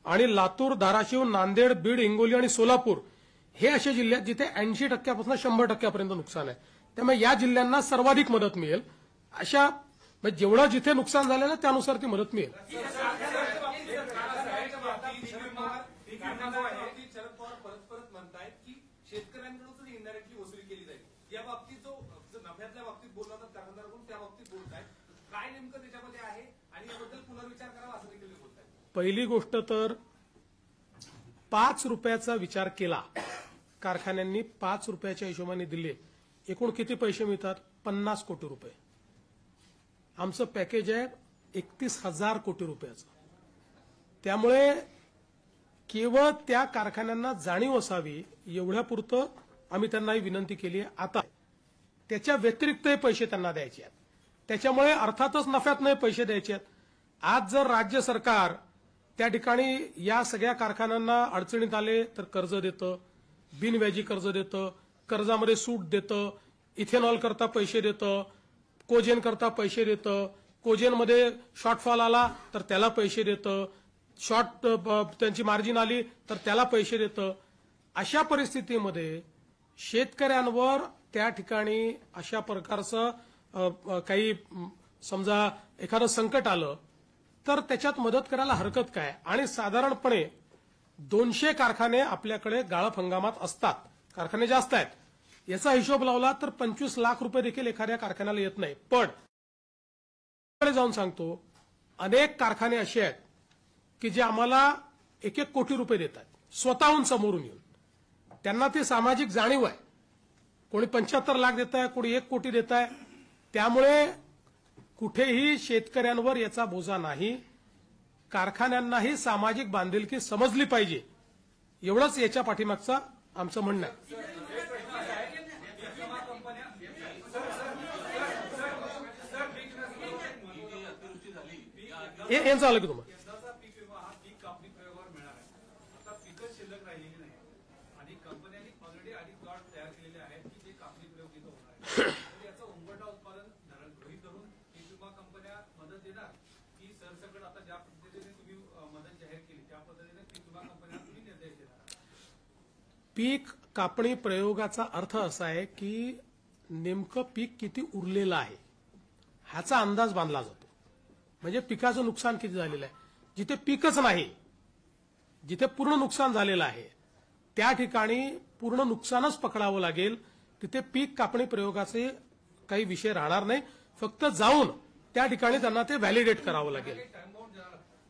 आणि लातूर, धाराशिव, नांदेड, बीड, हिंगोली आणि सोलापूर हे असे जिल्हे आहेत जिथे 80% 100% नुकसान आहे. त्यामुळे या जिल्ह्यांना सर्वाधिक मदत मिळेल. अशा म्हणजे जेवढं जिथे नुकसान झालं ना त्यानुसार ती मदत मिळेल.
शरद पवार परत म्हणतायत की शेतकऱ्यांकडूनच इनडायरेक्टली वसुली केली जाईल. या बाबतीत जो नफ्यातल्या बाबतीत बोलला तर कारखानदाराकडून त्या बाबतीत बोलतायत. काय नेमकं त्याच्यामध्ये आहे आणि याबद्दल पुनर्विचार करावा असं देखील बोलतायत.
पहिली गोष्ट तर 5 रुपयाचा विचार केला, कारखान्यांनी 5 रुपयाच्या हिशोबाने दिले, एकूण किती पैसे मिळतात? 50 कोटी रुपये. आमचं पॅकेज आहे 31,000 कोटी रुपयाचं. त्यामुळे केवळ त्या कारखान्यांना जाणीव असावी एवढ्यापुरतं आम्ही त्यांना ही विनंती केली आहे. आता त्याच्या व्यतिरिक्तही पैसे त्यांना द्यायचे आहेत. त्याच्यामुळे अर्थातच नफ्यात नाही पैसे द्यायचे आहेत. आज जर राज्य सरकार त्या ठिकाणी या सगळ्या कारखान्यांना अडचणीत आले तर कर्ज देतं, बिनव्याजी कर्ज देतं, कर्जामध्ये सूट देतं, इथेनॉल करता पैसे देतं, कोजेन करता पैसे देतं, कोजेनमध्ये शॉर्टफॉल आला तर त्याला पैसे देतं, त्यांची मार्जिन आली तर त्याला पैसे देतं. अशा परिस्थितीमध्ये शेतकऱ्यांवर त्या ठिकाणी अशा प्रकारचं काही समजा एखादं संकट आलं तर त्याच्यात मदत करायला हरकत काय? आणि साधारणपणे 200 कारखाने आपल्याकडे गाळप हंगामात असतात. कारखाने जास्त आहेत. याचा हिशोब लावला तर 25 लाख रुपये देखील एखाद्या कारखान्याला येत नाही. पण जाऊन सांगतो, अनेक कारखाने असे आहेत की जे आम्हाला 1-1 कोटी रुपये देतात स्वतःहून समोरून येऊन. त्यांना ती सामाजिक जाणीव आहे. कोणी 75 लाख देत आहे, कोणी 1 कोटी देत आहे. त्यामुळे कुठेही शेतकऱ्यांवर याचा बोजा नाही. कारखान्यांनाही सामाजिक बांधिलकी समजली पाहिजे, एवढंच याच्या पाठीमागचं आमचं म्हणणं आहे. हे झालं की तुम्हाला
यंदाचा पीक विमा हा पीक कापणी प्रयोगावर मिळणार आहे. आता पिकच शिल्लक राहिलेली नाही आणि कंपन्यांनी ऑलरेडी आधी प्लॉट तयार केलेले आहेत की जे कापणी प्रयोग इथं होणार आहे. तर याचं उंबरठा उत्पादन गृहीत धरून पीक विमा कंपन्या मदत देणार की सरसकट आता ज्या पद्धतीने तुम्ही मदत जाहीर केली त्या पद्धतीने पीक विमा कंपन्यांना तुम्ही निर्देश देणार?
पीक कापणी प्रयोगाचा अर्थ असा आहे की नेमकं पीक किती उरलेलं आहे ह्याचा अंदाज बांधला जातो. म्हणजे पिकाचं नुकसान किती झालेलं आहे. जिथे पीकच नाही, जिथे पूर्ण नुकसान झालेलं आहे त्या ठिकाणी पूर्ण नुकसानच पकडावं लागेल. तिथे पीक कापणी प्रयोगाचे काही विषय राहणार नाही. फक्त जाऊन त्या ठिकाणी त्यांना ते व्हॅलिडेट करावं लागेल.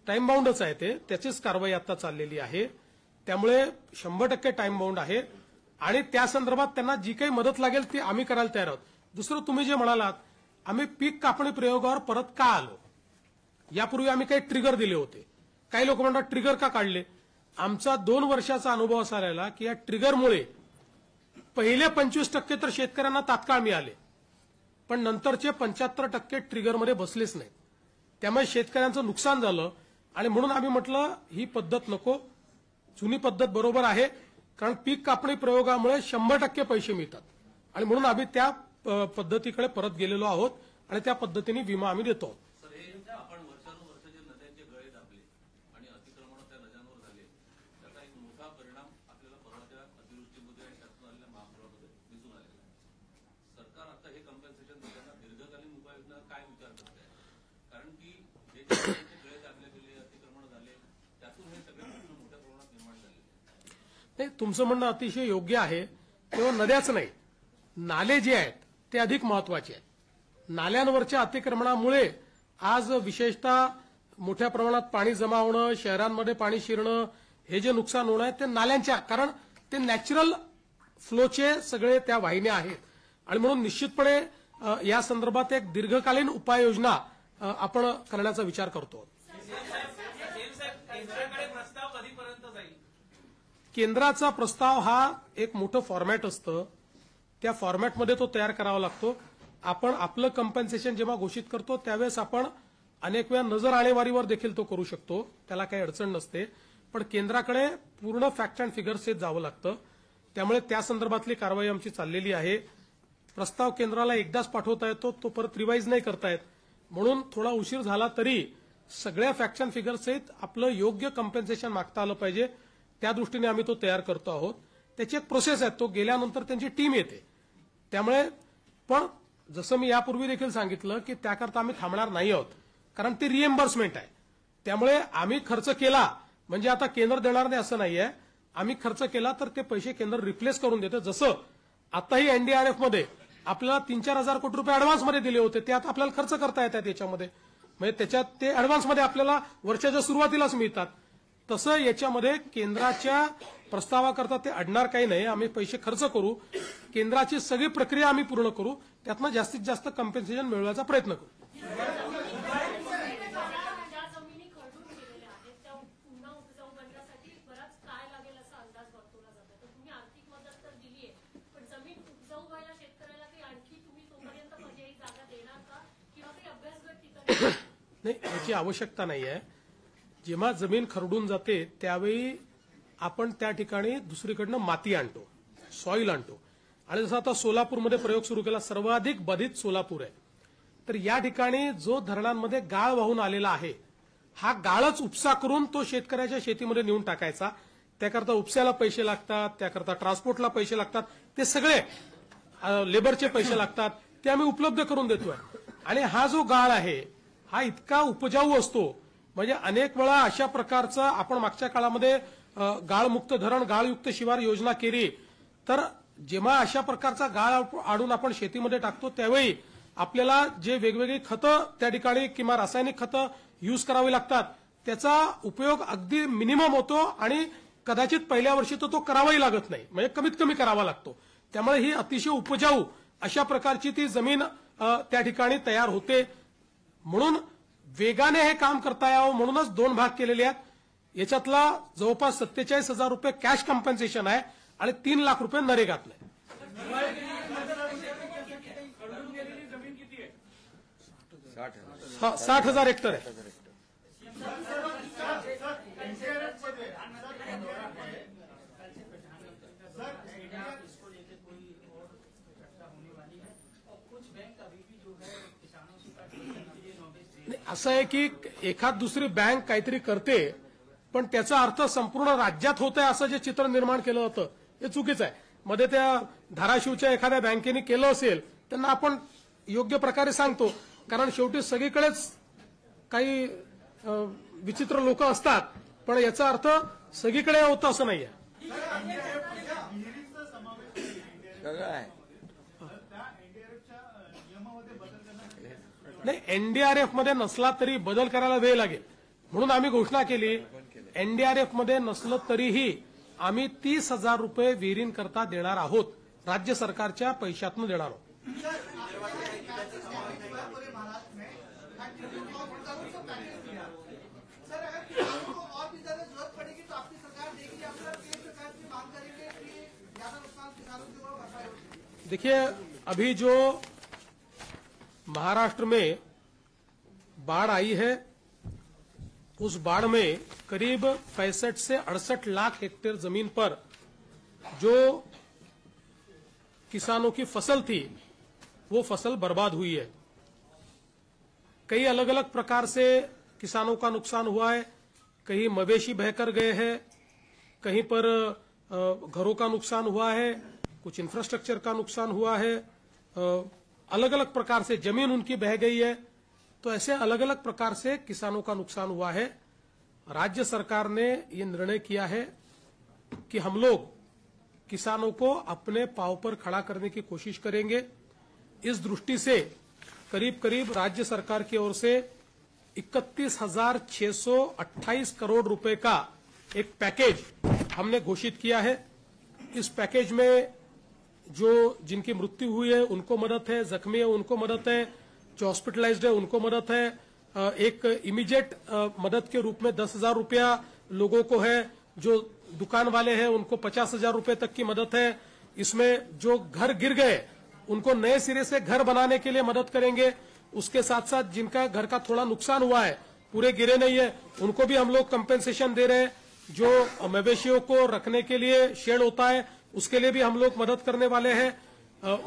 टाइम बाउंडच आहे ते, त्याचीच कारवाई आता चाललेली आहे. त्यामुळे 100% टाइम बाउंड आहे आणि त्या संदर्भात त्यांना जी काही मदत लागेल ती आम्ही करायला तयार आहोत. दुसरं तुम्ही जे म्हणालात, आम्ही पीक कापणी प्रयोगावर परत का आलो? यापूर्वी आम्ही काही ट्रिगर दिले होते. काही लोक म्हणतात ट्रिगर का काढले? आमचा 2 वर्षाचा अनुभव असा राहिला की या ट्रिगरमुळे पहिले 25% तर शेतकऱ्यांना तात्काळ मिळाले, पण नंतरचे 75% ट्रिगरमध्ये बसलेच नाहीत. त्यामुळे शेतकऱ्यांचं नुकसान झालं आणि म्हणून आम्ही म्हटलं ही पद्धत नको, जुनी पद्धत बरोबर आहे. कारण पीक कापणी प्रयोगामुळे 100% पैसे मिळतात आणि म्हणून आम्ही त्या पद्धतीकडे परत गेलेलो आहोत आणि त्या पद्धतीने विमा आम्ही देतो.
आपण वर्षानुवर्ष जे नद्यांचे गळे दाबले आणि अतिक्रमण त्या नद्यांवर झाले, त्याचा एक मोठा परिणाम आपल्याला परवाच्या अतिवृष्टीमध्ये आणि त्यातून आलेल्या महापुरामध्ये दिसून आलेला आहे. सरकार आता हे कम्पेन्सेशन देताना दीर्घकालीन उपाययोजना काय विचार करत आहे? कारण की जे नद्यांचे गळे दाबले गेले, अतिक्रमण झाले, त्यातून हे सगळे प्रश्न मोठ्या प्रमाणात निर्माण झाले.
नाही, तुमचं म्हणणं अतिशय योग्य आहे. केवळ नद्याच नाही, नाले जे आहेत ते अधिक महत्वाचे आहेत. नाल्यांवरच्या अतिक्रमणामुळे आज विशेषतः मोठ्या प्रमाणात पाणी जमा होणं, शहरांमध्ये पाणी शिरणं, हे जे नुकसान होणं आहे ते नाल्यांच्या, कारण ते नॅचरल फ्लोचे सगळे त्या वाहिन्या आहेत आणि म्हणून निश्चितपणे या संदर्भात एक दीर्घकालीन उपाययोजना आपण करण्याचा विचार करतो. केंद्राचा प्रस्ताव हा एक मोठं फॉर्मॅट असतं. त्या फॉर्मॅटमध्ये तो तयार करावा लागतो. आपण आपलं कम्पेन्सेशन जेव्हा घोषित करतो त्यावेळेस आपण अनेक वेळा नजर आणेवारीवर देखील तो करू शकतो, त्याला काही अडचण नसते. पण केंद्राकडे पूर्ण फॅक्ट अँड फिगर्स जावं लागतं. त्यामुळे त्या संदर्भातली कारवाई आमची चाललेली आहे. प्रस्ताव केंद्राला एकदाच पाठवता येतो, तो परत रिवाईज नाही करता येत. म्हणून थोडा उशीर झाला तरी सगळ्या फॅक्ट अँड फिगर्स सहित आपलं योग्य कम्पेन्सेशन मागता आलं पाहिजे, त्या दृष्टीने आम्ही तो तयार करतो आहोत. त्याची एक प्रोसेस आहे, तो गेल्यानंतर त्यांची टीम येते. त्यामुळे पण जसं मी यापूर्वी देखील सांगितलं की त्याकरता आम्ही थांबणार नाही आहोत, कारण ती रिएम्बर्समेंट आहे. त्यामुळे आम्ही खर्च केला म्हणजे आता केंद्र देणार नाही असं नाहीये. आम्ही खर्च केला तर ते पैसे केंद्र रिप्लेस करून देतं. जसं आताही एनडीआरएफमध्ये आपल्याला 3-4 हजार कोटी रुपये ऍडव्हान्समध्ये दिले होते, ते आता आपल्याला खर्च करता येतात याच्यामध्ये. म्हणजे त्याच्यात ते ऍडव्हान्समध्ये आपल्याला वर्षाच्या सुरुवातीलाच मिळतात. तसं याच्यामध्ये केंद्राच्या प्रस्तावाकरता ते अडणार काही नाही. आम्ही पैसे खर्च करू, केंद्राची सगळी प्रक्रिया आम्ही पूर्ण करू, त्यातनं जास्तीत जास्त कम्पेन्सेशन मिळवण्याचा प्रयत्न करू.
ज्या जमिनी खरडून गेलेल्या आहेत त्या पुन्हा उपजाऊ बनण्यासाठी बराच काळ लागेल असा अंदाज वर्तवला जातो. तर तुम्ही आर्थिक मदत तर दिली आहे, पण जमीन उपजाऊ व्हायला शेतकऱ्याला काही आणखी तुम्ही तोपर्यंत पर्यायी जागा देणार का, किंवा काही अभ्यासगट ठिकाणी
नाही, याची आवश्यकता नाही आहे. जेव्हा जमीन खरडून जाते त्यावेळी आपण त्या ठिकाणी दुसरीकडनं माती आणतो, सॉईल आणतो. आणि जसं आता सोलापूरमध्ये प्रयोग सुरू केला, सर्वाधिक बाधित सोलापूर आहे. तर या ठिकाणी जो धरणांमध्ये गाळ वाहून आलेला आहे, हा गाळच उपसा करून तो शेतकऱ्याच्या शेतीमध्ये नेऊन टाकायचा. त्याकरता उपस्याला पैसे लागतात, त्याकरता ट्रान्सपोर्टला पैसे लागतात, ते सगळे लेबरचे पैसे लागतात, ते आम्ही उपलब्ध करून देतोय. आणि हा जो गाळ आहे हा इतका उपजाऊ असतो, म्हणजे अनेक वेळा अशा प्रकारचं आपण मागच्या काळामध्ये गाळमुक्त धरण, गाळयुक्त शिवार योजना केली. तर जेव्हा अशा प्रकारचा गाळ आडून आपण शेतीमध्ये टाकतो त्यावेळी आपल्याला जे वेगवेगळी खतं त्या ठिकाणी किंवा रासायनिक खतं यूज करावी लागतात, त्याचा उपयोग अगदी मिनिमम होतो आणि कदाचित पहिल्या वर्षी तो करावाही लागत नाही, म्हणजे कमीत कमी करावा लागतो. त्यामुळे ही अतिशय उपजाऊ अशा प्रकारची ती जमीन त्या ठिकाणी तयार होते. म्हणून वेगाने हे काम करता यावं म्हणूनच 2 भाग केलेले आहेत. याच्यातला जवळपास 47,000 रुपये कॅश कॉम्पन्सेशन आहे आणि 3 लाख रुपये नरेगातले. 60,000 हेक्टर आहे. असं आहे की एखाद दुसरी बँक काहीतरी करते, पण त्याचा अर्थ संपूर्ण राज्यात होत आहे असं जे चित्र निर्माण केलं होतं हे चुकीचं आहे. मध्ये त्या धाराशिवच्या एखाद्या बँकेने केलं असेल त्यांना आपण योग्य प्रकारे सांगतो, कारण शेवटी सगळीकडेच काही विचित्र लोक असतात, पण याचा अर्थ सगळीकडे होतं असं नाहीये. नाही, एनडीआरएफ मध्ये नसला तरी बदल करायला वेळ लागेल, म्हणून आम्ही घोषणा केली. एनडीआरएफ मध्ये नसलं तरीही आम्ही 30,000 रुपये विहिरींकरता देणार आहोत, राज्य सरकारच्या पैशातून देणार आहोत. देखिए, अभी जो महाराष्ट्र में बाढ़ आई है, उस बाढ़ में करीब 65 से 68 लाख हेक्टेयर जमीन पर जो किसानों की फसल थी वो फसल बर्बाद हुई है. कई अलग अलग प्रकार से किसानों का नुकसान हुआ है. कहीं मवेशी बहकर गए हैं, कहीं पर घरों का नुकसान हुआ है, कुछ इंफ्रास्ट्रक्चर का नुकसान हुआ है, अलग अलग प्रकार से जमीन उनकी बह गई है. तो ऐसे अलग अलग प्रकार से किसानों का नुकसान हुआ है. राज्य सरकार ने ये निर्णय किया है कि हम लोग किसानों को अपने पांव पर खड़ा करने की कोशिश करेंगे. इस दृष्टि से करीब करीब राज्य सरकार की ओर से 31,628 करोड़ रुपए का एक पैकेज हमने घोषित किया है. इस पैकेज में जो जिनकी मृत्यु हुई है उनको मदद है, जख्मी है उनको मदद है, जो हॉस्पिटलाइज्ड है उनको मदद है. एक इमीडिएट मदद के रूप में 10,000 रुपया लोगों को है. जो दुकान वाले हैं उनको 50,000 रुपए तक की मदद है. इसमें जो घर गिर गए उनको नए सिरे से घर बनाने के लिए मदद करेंगे. उसके साथ साथ जिनका घर का थोड़ा नुकसान हुआ है, पूरे गिरे नहीं है, उनको भी हम लोग कंपेंसेशन दे रहे हैं. जो मवेशियों को रखने के लिए शेड होता है उसके लिए भी हम लोग मदद करने वाले हैं.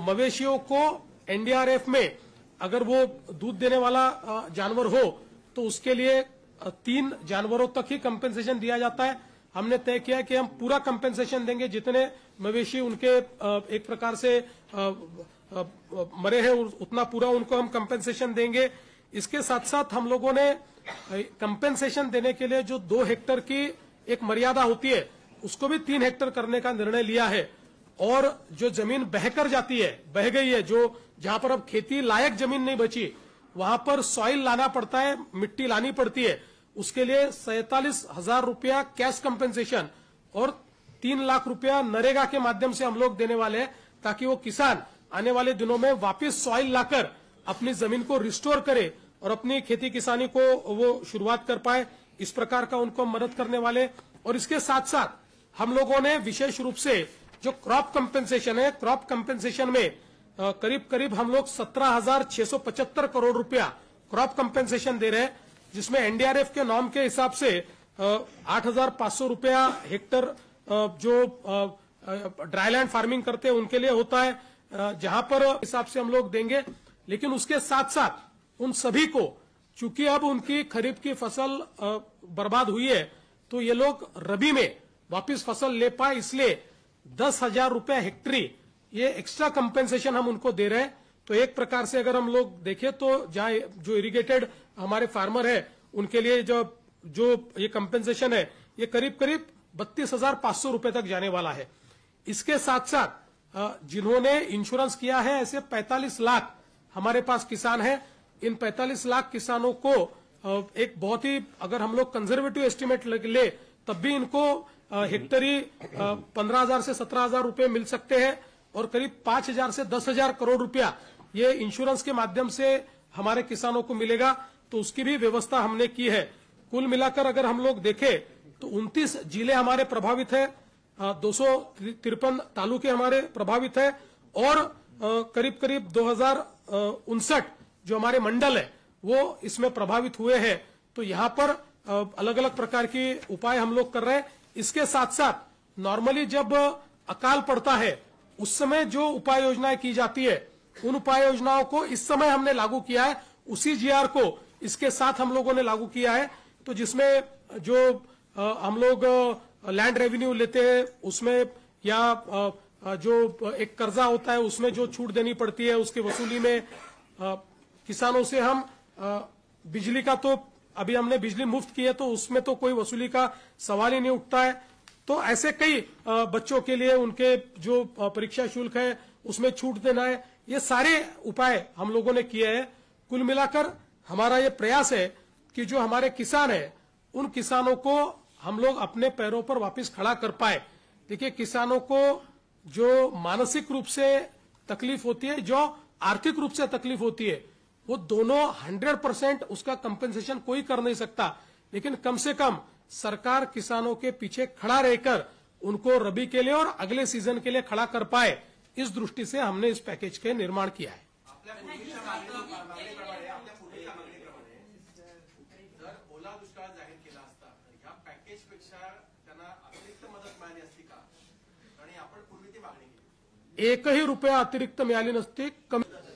मवेशियों को एनडीआरएफ में अगर वो दूध देने वाला जानवर हो तो उसके लिए 3 जानवरों तक ही कंपेंसेशन दिया जाता है. हमने तय किया कि हम पूरा कंपेंसेशन देंगे जितने मवेशी उनके एक प्रकार से मरे हैं उतना पूरा उनको हम कंपेंसेशन देंगे। इसके साथ साथ हम लोगों ने कंपेंसेशन देने के लिए जो 2 हेक्टेयर की एक मर्यादा होती है उसको भी 3 हेक्टेयर करने का निर्णय लिया है। और जो जमीन बहकर जाती है, बह गई है, जो जहां पर अब खेती लायक जमीन नहीं बची वहां पर सॉइल लाना पड़ता है, मिट्टी लानी पड़ती है, उसके लिए 47,000 रुपया कैश कंपेंसेशन और 3 लाख रुपया नरेगा के माध्यम से हम लोग देने वाले हैं, ताकि वो किसान आने वाले दिनों में वापस सॉइल लाकर अपनी जमीन को रिस्टोर करे और अपनी खेती किसानी को वो शुरुआत कर पाए। इस प्रकार का उनको मदद करने वाले। और इसके साथ साथ हम लोगों ने विशेष रूप से जो क्रॉप कंपेंसेशन है, क्रॉप कंपेंसेशन में करीब करीब हम लोग 17,675 करोड़ रुपया क्रॉप कंपेंसेशन दे रहे हैं, जिसमें एनडीआरएफ के नॉर्म के हिसाब से 8,500 रुपया हेक्टर जो ड्राईलैंड फार्मिंग करते हैं उनके लिए होता है, जहां पर हिसाब से हम लोग देंगे। लेकिन उसके साथ साथ उन सभी को, चूंकि अब उनकी खरीफ की फसल बर्बाद हुई है, तो ये लोग रबी में वापस फसल ले पाए, इसलिए 10,000 रुपया हेक्टरी ये एक्स्ट्रा कंपेंसेशन हम उनको दे रहे हैं। तो एक प्रकार से अगर हम लोग देखें तो जहां जो इरिगेटेड हमारे फार्मर है उनके लिए जो ये कंपेंसेशन है ये करीब करीब 32,500 रुपए तक जाने वाला है। इसके साथ साथ जिन्होंने इंश्योरेंस किया है, ऐसे 45 लाख हमारे पास किसान हैं। इन 45 लाख किसानों को एक बहुत ही, अगर हम लोग कंजर्वेटिव एस्टिमेट ले तब भी इनको हेक्टरी 15,000 से 17,000 रुपए मिल सकते हैं और करीब 5,000 से 10,000 करोड़ रुपया ये इंश्योरेंस के माध्यम से हमारे किसानों को मिलेगा। तो उसकी भी व्यवस्था हमने की है। कुल मिलाकर अगर हम लोग देखें तो 29 जिले हमारे प्रभावित है, 253 तालुके हमारे प्रभावित है और करीब करीब 2059 जो हमारे मंडल है वो इसमें प्रभावित हुए हैं। तो यहाँ पर अलग अलग प्रकार के उपाय हम लोग कर रहे हैं। इसके साथ साथ नॉर्मली जब अकाल पड़ता है उस समय जो उपाय योजनाएं की जाती है, उन उपाय योजनाओं को इस समय हमने लागू किया है, उसी जीआर को इसके साथ हम लोगों ने लागू किया है। तो जिसमें जो हम लोग लैंड रेवेन्यू लेते हैं उसमें, या जो एक कर्जा होता है उसमें जो छूट देनी पड़ती है उसकी वसूली में, किसानों से हम बिजली का, तो अभी हमने बिजली मुफ्त की है तो उसमें तो कोई वसूली का सवाल ही नहीं उठता है। तो ऐसे कई बच्चों के लिए उनके जो परीक्षा शुल्क है उसमें छूट देना है, ये सारे उपाय हम लोगों ने किए हैं। कुल मिलाकर हमारा ये प्रयास है कि जो हमारे किसान हैं उन किसानों को हम लोग अपने पैरों पर वापस खड़ा कर पाए। देखिए, किसानों को जो मानसिक रूप से तकलीफ होती है, जो आर्थिक रूप से तकलीफ होती है, वो दोनों 100% उसका कंपेंसेशन कोई कर नहीं सकता, लेकिन कम से कम सरकार किसानों के पीछे खड़ा रहकर उनको रबी के लिए और अगले सीजन के लिए खड़ा कर पाए, इस दृष्टि से हमने इस पैकेज के निर्माण किया है।
जर ओला दुष्काळ जाहीर केला असता तर या पॅकेजपेक्षा त्यांना अतिरिक्त मदत मिळाली असती का? आणि आपण पूर्वी ती मागणी केली,
एकही रुपया अतिरिक्त मिळाली नसती।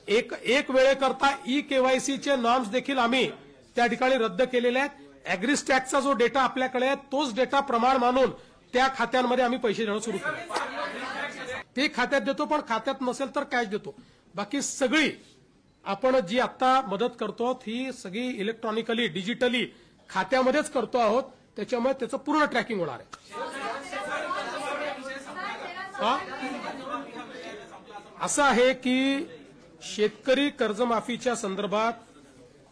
एक वेळेकरता केवायसीचे नॉर्म्स देखील आम्ही त्या ठिकाणी रद्द केलेले आहेत। ऍग्रीज टॅक्सचा जो डेटा आपल्याकडे आहे तोच डेटा प्रमाण मानून त्या खात्यांमध्ये आम्ही पैसे देणं सुरू केलं। ते खात्यात देतो, पण खात्यात नसेल तर कॅश देतो। बाकी सगळी आपण जी आता मदत करतो आहोत ही सगळी इलेक्ट्रॉनिकली, डिजिटली खात्यामध्येच करतो आहोत, त्याच्यामुळे त्याचं पूर्ण ट्रॅकिंग होणार आहे। असं आहे की शेतकरी कर्जमाफीच्या संदर्भात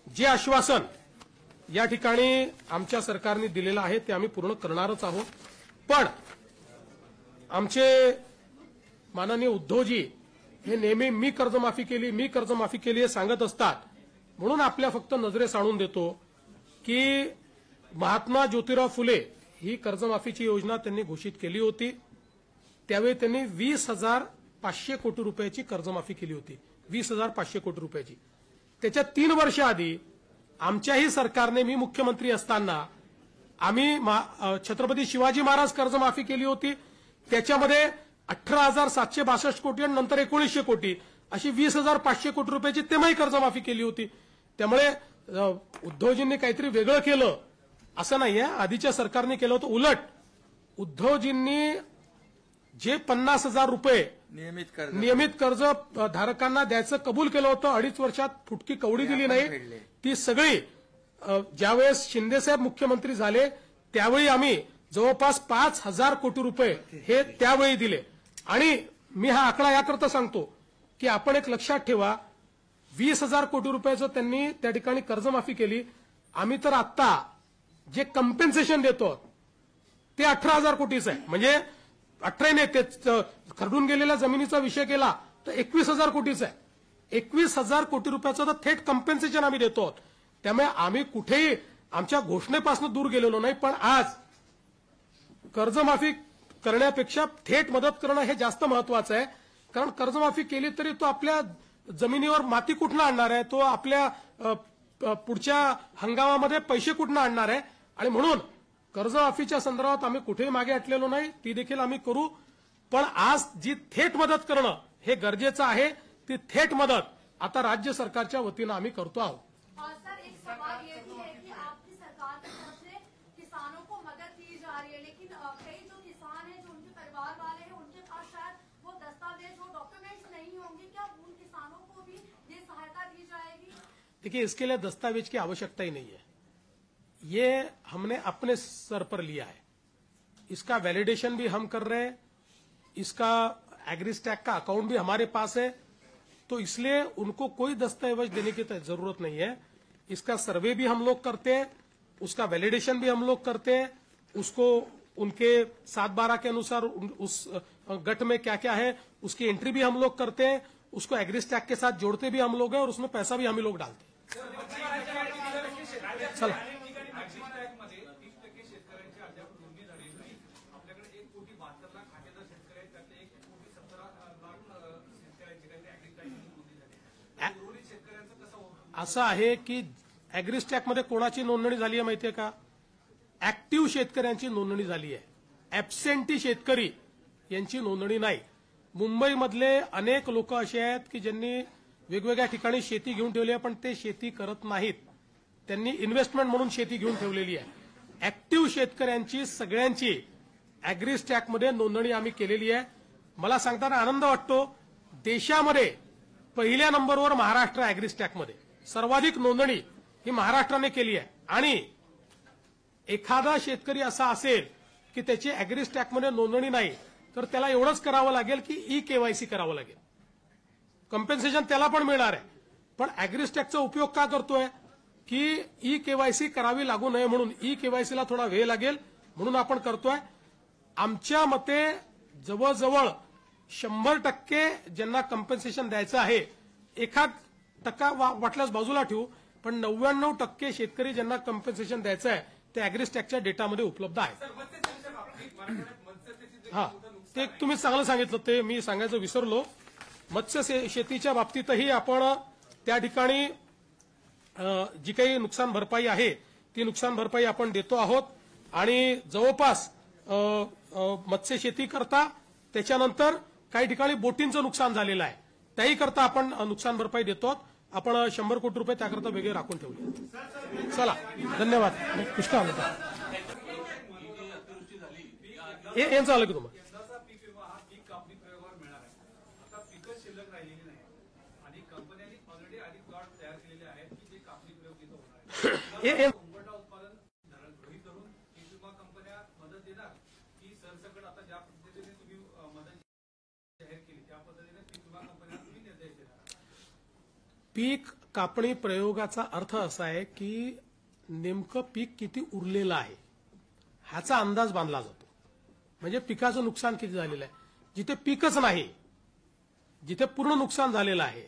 जे आश्वासन या ठिकाणी आमच्या सरकारने दिलेलं आहे ते आम्ही पूर्ण करणारच आहोत। पण आमचे माननीय उद्धवजी हे नेहमी मी कर्जमाफी केली हे सांगत असतात, म्हणून आपल्या फक्त नजरेस आणून देतो की महात्मा ज्योतिराव फुले ही कर्जमाफीची योजना त्यांनी घोषित केली होती। त्यावेळी त्यांनी 20,500 कोटी रुपयाची कर्जमाफी केली होती, 20,500 कोटी रुपयाची। त्याच्या 3 वर्ष आधी आमच्याही सरकारने, मी मुख्यमंत्री असताना आम्ही छत्रपती शिवाजी महाराज कर्जमाफी केली होती, त्याच्यामध्ये 18,762 कोटी आणि नंतर 1900 कोटी अशी 20,500 कोटी रुपयाची तेव्हाही कर्जमाफी केली होती। त्यामुळे उद्धवजींनी काहीतरी वेगळं केलं असं नाहीये, आधीच्या सरकारने केलं होतं। उलट उद्धवजींनी जे 50,000 रुपये
नियमित
कर्ज धारकांना द्यायचं कबूल केलं होतं, 2.5 वर्षात फुटकी कवडी दिली नाही,
फेडले.
ती सगळी ज्यावेळेस शिंदेसाहेब मुख्यमंत्री झाले त्यावेळी आम्ही जवळपास 5,000 कोटी रुपये हे त्यावेळी दिले. आणि मी हा आकडा याकरता सांगतो की आपण एक लक्षात ठेवा, 20,000 कोटी रुपयाचं त्यांनी त्या ठिकाणी कर्जमाफी केली. आम्ही तर आत्ता जे कम्पेन्सेशन देतो ते 18,000 कोटीचं आहे. म्हणजे 18 नाही, ते खरडून गेलेल्या जमिनीचा विषय केला तर 21,000 कोटीचं आहे. 21,000 कोटी रुपयाचं तर थेट कम्पेन्सेशन आम्ही देतो. त्यामुळे आम्ही कुठेही आमच्या घोषणेपासून दूर गेलेलो नाही. पण आज कर्जमाफी करण्यापेक्षा थेट मदत करणं हे जास्त महत्वाचं आहे. कारण कर्जमाफी केली तरी तो आपल्या जमिनीवर माती कुठनं आणणार आहे, तो आपल्या पुढच्या हंगामामध्ये पैसे कुठनं आणणार आहे. आणि म्हणून कर्जमाफीच्या संदर्भात आम्ही कुठेही मागे हटलेलो नाही, ती देखील आम्ही करू. पण आज जी थेट मदत करणं हे गरजेचं आहे, ती थेट मदत आता राज्य सरकारच्या वतीनं आम्ही करतो आहोत.
सर, एक सवाल ये भी है कि आपकी सरकार की तरफ से किसानों को मदद दी जा रही है, लेकिन कई जो किसान हैं, जो उनके परिवार वाले हैं, उनके पास शायद वो दस्तावेज, वो डॉक्यूमेंट्स नहीं होंगे. क्या उन किसानों को भी ये सहायता दी जाएगी?
देखिए, इसके लिए दस्तावेज की आवश्यकता ही नहीं है. ये हमने अपने सर पर लिया है. इसका वैलिडेशन भी हम कर रहे हैं, इसका एग्रीस्टैक का अकाउंट भी हमारे पास है. तो इसलिए उनको कोई दस्तावेज देने की जरूरत नहीं है. इसका सर्वे भी हम लोग करते हैं, उसका वैलिडेशन भी हम लोग करते हैं, उसको उनके 7/12 के अनुसार उस गट में क्या क्या है उसकी एंट्री भी हम लोग करते हैं, उसको एग्रीस्टैक के साथ जोड़ते भी हम लोग हैं और उसमें पैसा भी हम ही लोग डालते हैं. चला, असं आहे की अॅग्रीस्टॅकमध्ये कोणाची नोंदणी झाली आहे माहितीये का? ऍक्टिव्ह शेतकऱ्यांची नोंदणी झाली आहे. ऍबसेंटी शेतकरी यांची नोंदणी नाही. मुंबईमधले अनेक लोक असे आहेत की ज्यांनी वेगवेगळ्या ठिकाणी शेती घेऊन ठेवली आहे, पण ते शेती करत नाहीत. त्यांनी इन्व्हेस्टमेंट म्हणून शेती घेऊन ठेवलेली आहे. ऍक्टिव्ह शेतकऱ्यांची सगळ्यांची अॅग्रीस्टॅकमध्ये नोंदणी आम्ही केलेली आहे. मला सांगताना आनंद वाटतो, देशामध्ये पहिल्या नंबरवर महाराष्ट्र अॅग्रीस्टॅकमध्ये. सर्वाधिक नोंदणी ही महाराष्ट्राने केली आहे. आणि एखादा शेतकरी असा असेल की त्याची अॅग्रीस्टॅकमध्ये नोंदणी नाही, तर त्याला एवढंच करावं लागेल की ई-केवायसी करावं लागेल. कम्पेन्सेशन त्याला पण मिळणार आहे. पण अॅग्रीस्टॅकचा उपयोग का करतोय की ई-केवायसी करावी लागू नये म्हणून. ई-केवायसीला थोडा वेळ लागेल म्हणून आपण करतोय. आमच्या मते जवळजवळ 100% ज्यांना कम्पेन्सेशन द्यायचं आहे, 1% वाटल्यास बाजूला ठेवू, पण 99% शेतकरी ज्यांना कम्पेन्सेशन द्यायचं आहे ते अॅग्रीस्टॅकच्या डेटामध्ये उपलब्ध आहे. हा, ते तुम्ही चांगलं सांगितलं, ते मी सांगायचं विसरलो. मत्स्य शेतीच्या बाबतीतही आपण त्या ठिकाणी जी काही नुकसान भरपाई आहे ती नुकसान भरपाई आपण देतो आहोत. आणि जवळपास मत्स्य शेती करता, त्याच्यानंतर काही ठिकाणी बोटींचं नुकसान झालेलं आहे, त्याही करता आपण नुकसान भरपाई देतो. आपण 100 कोटी रुपये त्याकरता वेगळे राखून ठेवले. चला, धन्यवाद. पुष्कळ होता हे झालं की तुम्हाला पीक कापणी प्रयोगाचा अर्थ असा आहे की नेमकं पीक किती उरलेलं आहे ह्याचा अंदाज बांधला जातो. म्हणजे पिकाचं नुकसान किती झालेलं आहे. जिथे पीकच नाही, जिथे पूर्ण नुकसान झालेलं आहे,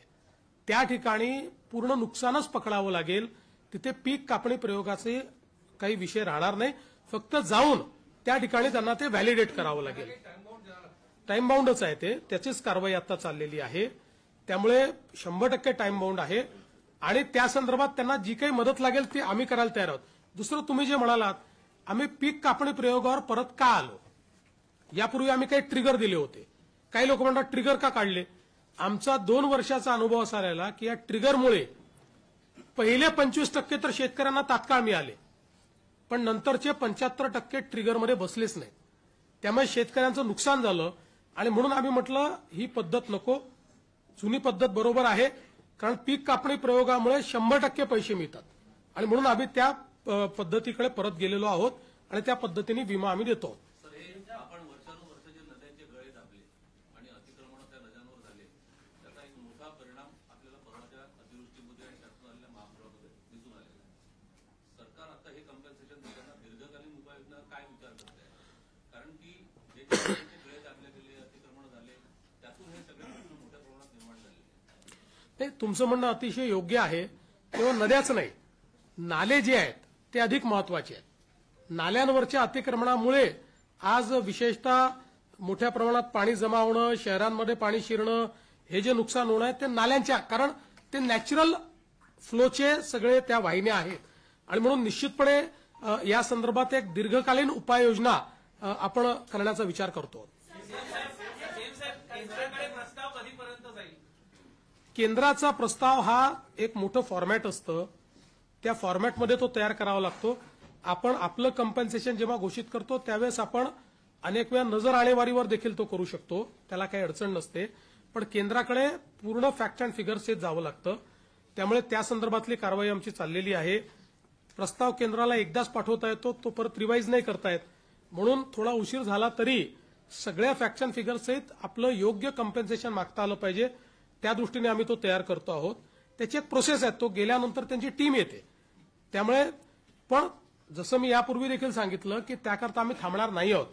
त्या ठिकाणी पूर्ण नुकसानच पकडावं लागेल. तिथे पीक कापणी प्रयोगाचे काही विषय राहणार नाही. फक्त जाऊन त्या ठिकाणी त्यांना ते व्हॅलिडेट करावं लागेल. टाइम बाउंडच आहे ते, त्याचीच कारवाई आता चाललेली आहे. त्यामुळे 100% टाइम बाउंड आहे. आणि त्या संदर्भात त्यांना जी काही मदत लागेल ती आम्ही करायला तयार आहोत. दुसरं, तुम्ही जे म्हणालात आम्ही पीक कापणी प्रयोगावर परत का आलो, यापूर्वी आम्ही काही ट्रिगर दिले होते. काही लोक म्हणतात ट्रिगर का काढले. आमचा 2 वर्षाचा अनुभव असा राहिला की या ट्रिगरमुळे पहिले 25% तर शेतकऱ्यांना तात्काळ मिळाले, पण नंतरचे 75% ट्रिगरमध्ये बसलेच नाहीत. त्यामुळे शेतकऱ्यांचं नुकसान झालं. आणि म्हणून आम्ही म्हटलं ही पद्धत नको, जुनी पद्धत बरोबर आहे, कारण पीक कापणी प्रयोगामुळे 100% पैसे मिळतात आणि म्हणून आम्ही त्या पद्धतीकडे परत गेलेलो आहोत आणि त्या पद्धतीने विमा आम्ही देतो.
सर, हे आपण वर्षानुवर्ष जे नद्यांचे गळे दाबले आणि अतिक्रमण त्या नद्यांवर झाले, त्याचा एक मोठा परिणाम आपल्याला परवाच्या अतिवृष्टीमध्ये आणि त्यातून आलेल्या महापुरामध्ये दिसून आलेला आहे. सरकार आता हे कम्पेन्सेशन देताना दीर्घकालीन उपाययोजना काय विचार करत आहे? कारण की जे नद्यांचे गळे दाबले गेले, अतिक्रमण झाले, त्यातून हे सगळे प्रश्न मोठ्या प्रमाणात निर्माण झालेले आहेत.
नाही, तुमचं म्हणणं अतिशय योग्य आहे. केवळ नद्याच नाही, नाले जे आहेत ते अधिक महत्वाचे आहेत. नाल्यांवरच्या अतिक्रमणामुळे आज विशेषतः मोठ्या प्रमाणात पाणी जमा होणं, शहरांमध्ये पाणी शिरणं, हे जे नुकसान होणं आहे ते नाल्यांच्या, कारण ते नॅचरल फ्लोचे सगळे त्या वाहिन्या आहेत आणि म्हणून निश्चितपणे या संदर्भात एक दीर्घकालीन उपाययोजना आपण करण्याचा विचार करतो. केंद्राचा प्रस्ताव हा एक मोठं फॉर्मॅट असतं, त्या फॉर्मॅटमध्ये तो तयार करावा लागतो. आपण आपलं कम्पेन्सेशन जेव्हा घोषित करतो त्यावेळेस आपण अनेक वेळा नजर आणेवारीवर देखील तो करू शकतो, त्याला काही अडचण नसते. पण केंद्राकडे पूर्ण फॅक्ट अँड फिगर्स जावं लागतं, त्यामुळे त्या संदर्भातली कारवाई आमची चाललेली आहे. प्रस्ताव केंद्राला एकदाच पाठवता येतो, तो परत रिवाईज नाही करता येत, म्हणून थोडा उशीर झाला तरी सगळ्या फॅक्ट अँड फिगर्स सहित आपलं योग्य कम्पेन्सेशन मागता आलं पाहिजे, त्या दृष्टीने आम्ही तो तयार करतो आहोत. त्याची एक प्रोसेस आहे, तो गेल्यानंतर त्यांची टीम येते. त्यामुळे पण जसं मी यापूर्वी देखील सांगितलं की त्याकरता आम्ही थांबणार नाही आहोत,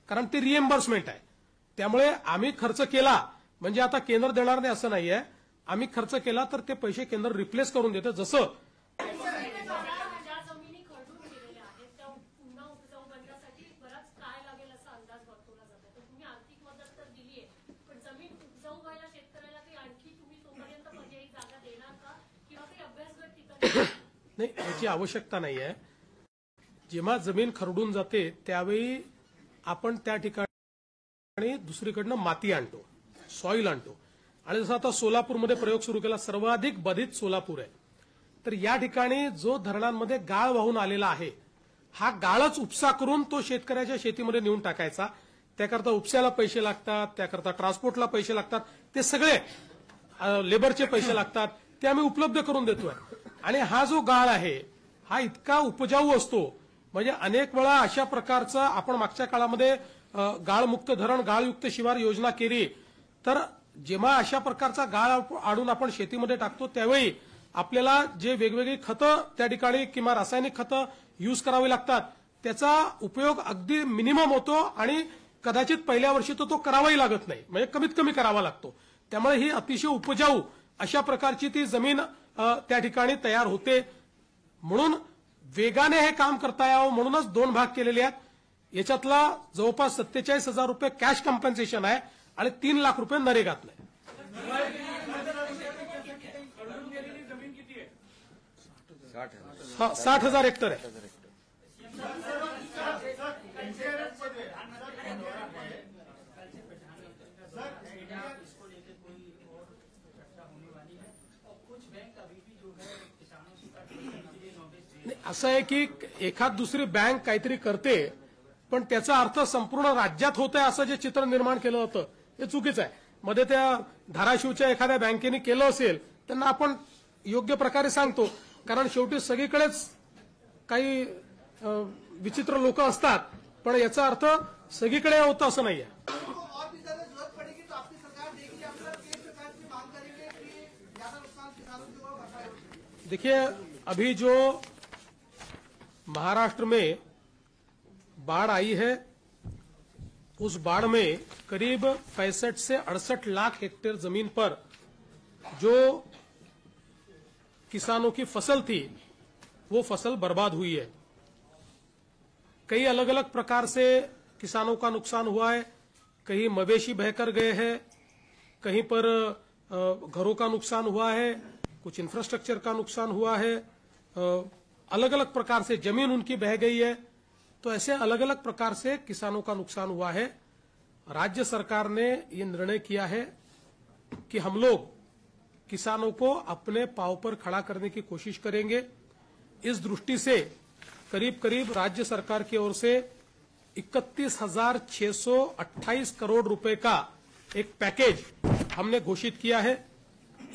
कारण ते रिएम्बर्समेंट आहे. त्यामुळे आम्ही खर्च केला म्हणजे आता केंद्र देणार नाही असं नाहीये, आम्ही खर्च केला तर ते पैसे केंद्र रिप्लेस करून देतं. जसं
ज्या जमिनी खरडून गेलेल्या आहेत त्या पुन्हा उपजाऊ बनण्यासाठी बराच काळ लागेल असा अंदाज वर्तवला जातो. तर तुम्ही आर्थिक मदत तर दिली आहे, पण जमीन उपजाऊ व्हायला शेतकऱ्याला काही आणखी तुम्ही तोपर्यंत पर्यायी जागा देणार का, किंवा काही अभ्यासगट तिथं
नाही, याची आवश्यकता नाहीये. जेव्हा जमीन खरडून जाते त्यावेळी आपण त्या ठिकाणी दुसरीकडनं माती आणतो, सॉइल आणतो. आणि जसं आता सोलापूरमध्ये प्रयोग सुरू केला, सर्वाधिक बाधित सोलापूर आहे, तर या ठिकाणी जो धरणांमध्ये गाळ वाहून आलेला आहे, हा गाळच उपसा करून तो शेतकऱ्याच्या शेतीमध्ये नेऊन टाकायचा. त्याकरता उपस्याला पैसे लागतात, त्याकरता ट्रान्सपोर्टला पैसे लागतात, ते सगळे लेबरचे पैसे लागतात, ते आम्ही उपलब्ध करून देतोय. आणि हा जो गाळ आहे हा इतका उपजाऊ असतो, म्हणजे अनेक वेळा अशा प्रकारचं आपण मागच्या काळामध्ये गाळमुक्त धरण, गाळयुक्त शिवार योजना केली, तर जेव्हा अशा प्रकारचा गाळ आणून आपण शेतीमध्ये टाकतो त्यावेळी आपल्याला जे वेगवेगळी खतं त्या ठिकाणी किंवा रासायनिक खतं यूज करावी लागतात, त्याचा उपयोग अगदी मिनिमम होतो आणि कदाचित पहिल्या वर्षी तो करावाही लागत नाही, म्हणजे कमीत कमी करावा लागतो. त्यामुळे ही अतिशय उपजाऊ अशा प्रकारची ती जमीन त्या ठिकाणी तयार होते. म्हणून वेगाने हे काम करता यावं म्हणूनच 2 भाग केलेले आहेत. याच्यातला जवळपास 47,000 रुपये कॅश कॉम्पेन्सेशन आहे आणि 3 लाख रुपये नरेगातले. 60,000 हेक्टर आहे. असं आहे की एखाद दुसरी बँक काहीतरी करते, पण त्याचा अर्थ संपूर्ण राज्यात होत आहे असं जे चित्र निर्माण केलं होतं हे चुकीचं आहे. मध्ये त्या धाराशिवच्या एखाद्या बँकेने केलं असेल त्यांना आपण योग्य प्रकारे सांगतो, कारण शेवटी सगळीकडेच काही विचित्र लोक असतात, पण याचा अर्थ सगळीकडे होतं असं नाहीये. देखिए, अभी जो महाराष्ट्र में बाढ़ आई है, उस बाढ़ में करीब 65 से 68 लाख हेक्टेयर जमीन पर जो किसानों की फसल थी वो फसल बर्बाद हुई है. कई अलग अलग प्रकार से किसानों का नुकसान हुआ है. कहीं मवेशी बहकर गए हैं, कहीं पर घरों का नुकसान हुआ है, कुछ इंफ्रास्ट्रक्चर का नुकसान हुआ है, अलग अलग प्रकार से जमीन उनकी बह गई है. तो ऐसे अलग अलग प्रकार से किसानों का नुकसान हुआ है. राज्य सरकार ने ये निर्णय किया है कि हम लोग किसानों को अपने पांव पर खड़ा करने की कोशिश करेंगे. इस दृष्टि से करीब करीब राज्य सरकार की ओर से 31,628 करोड़ रुपए का एक पैकेज हमने घोषित किया है।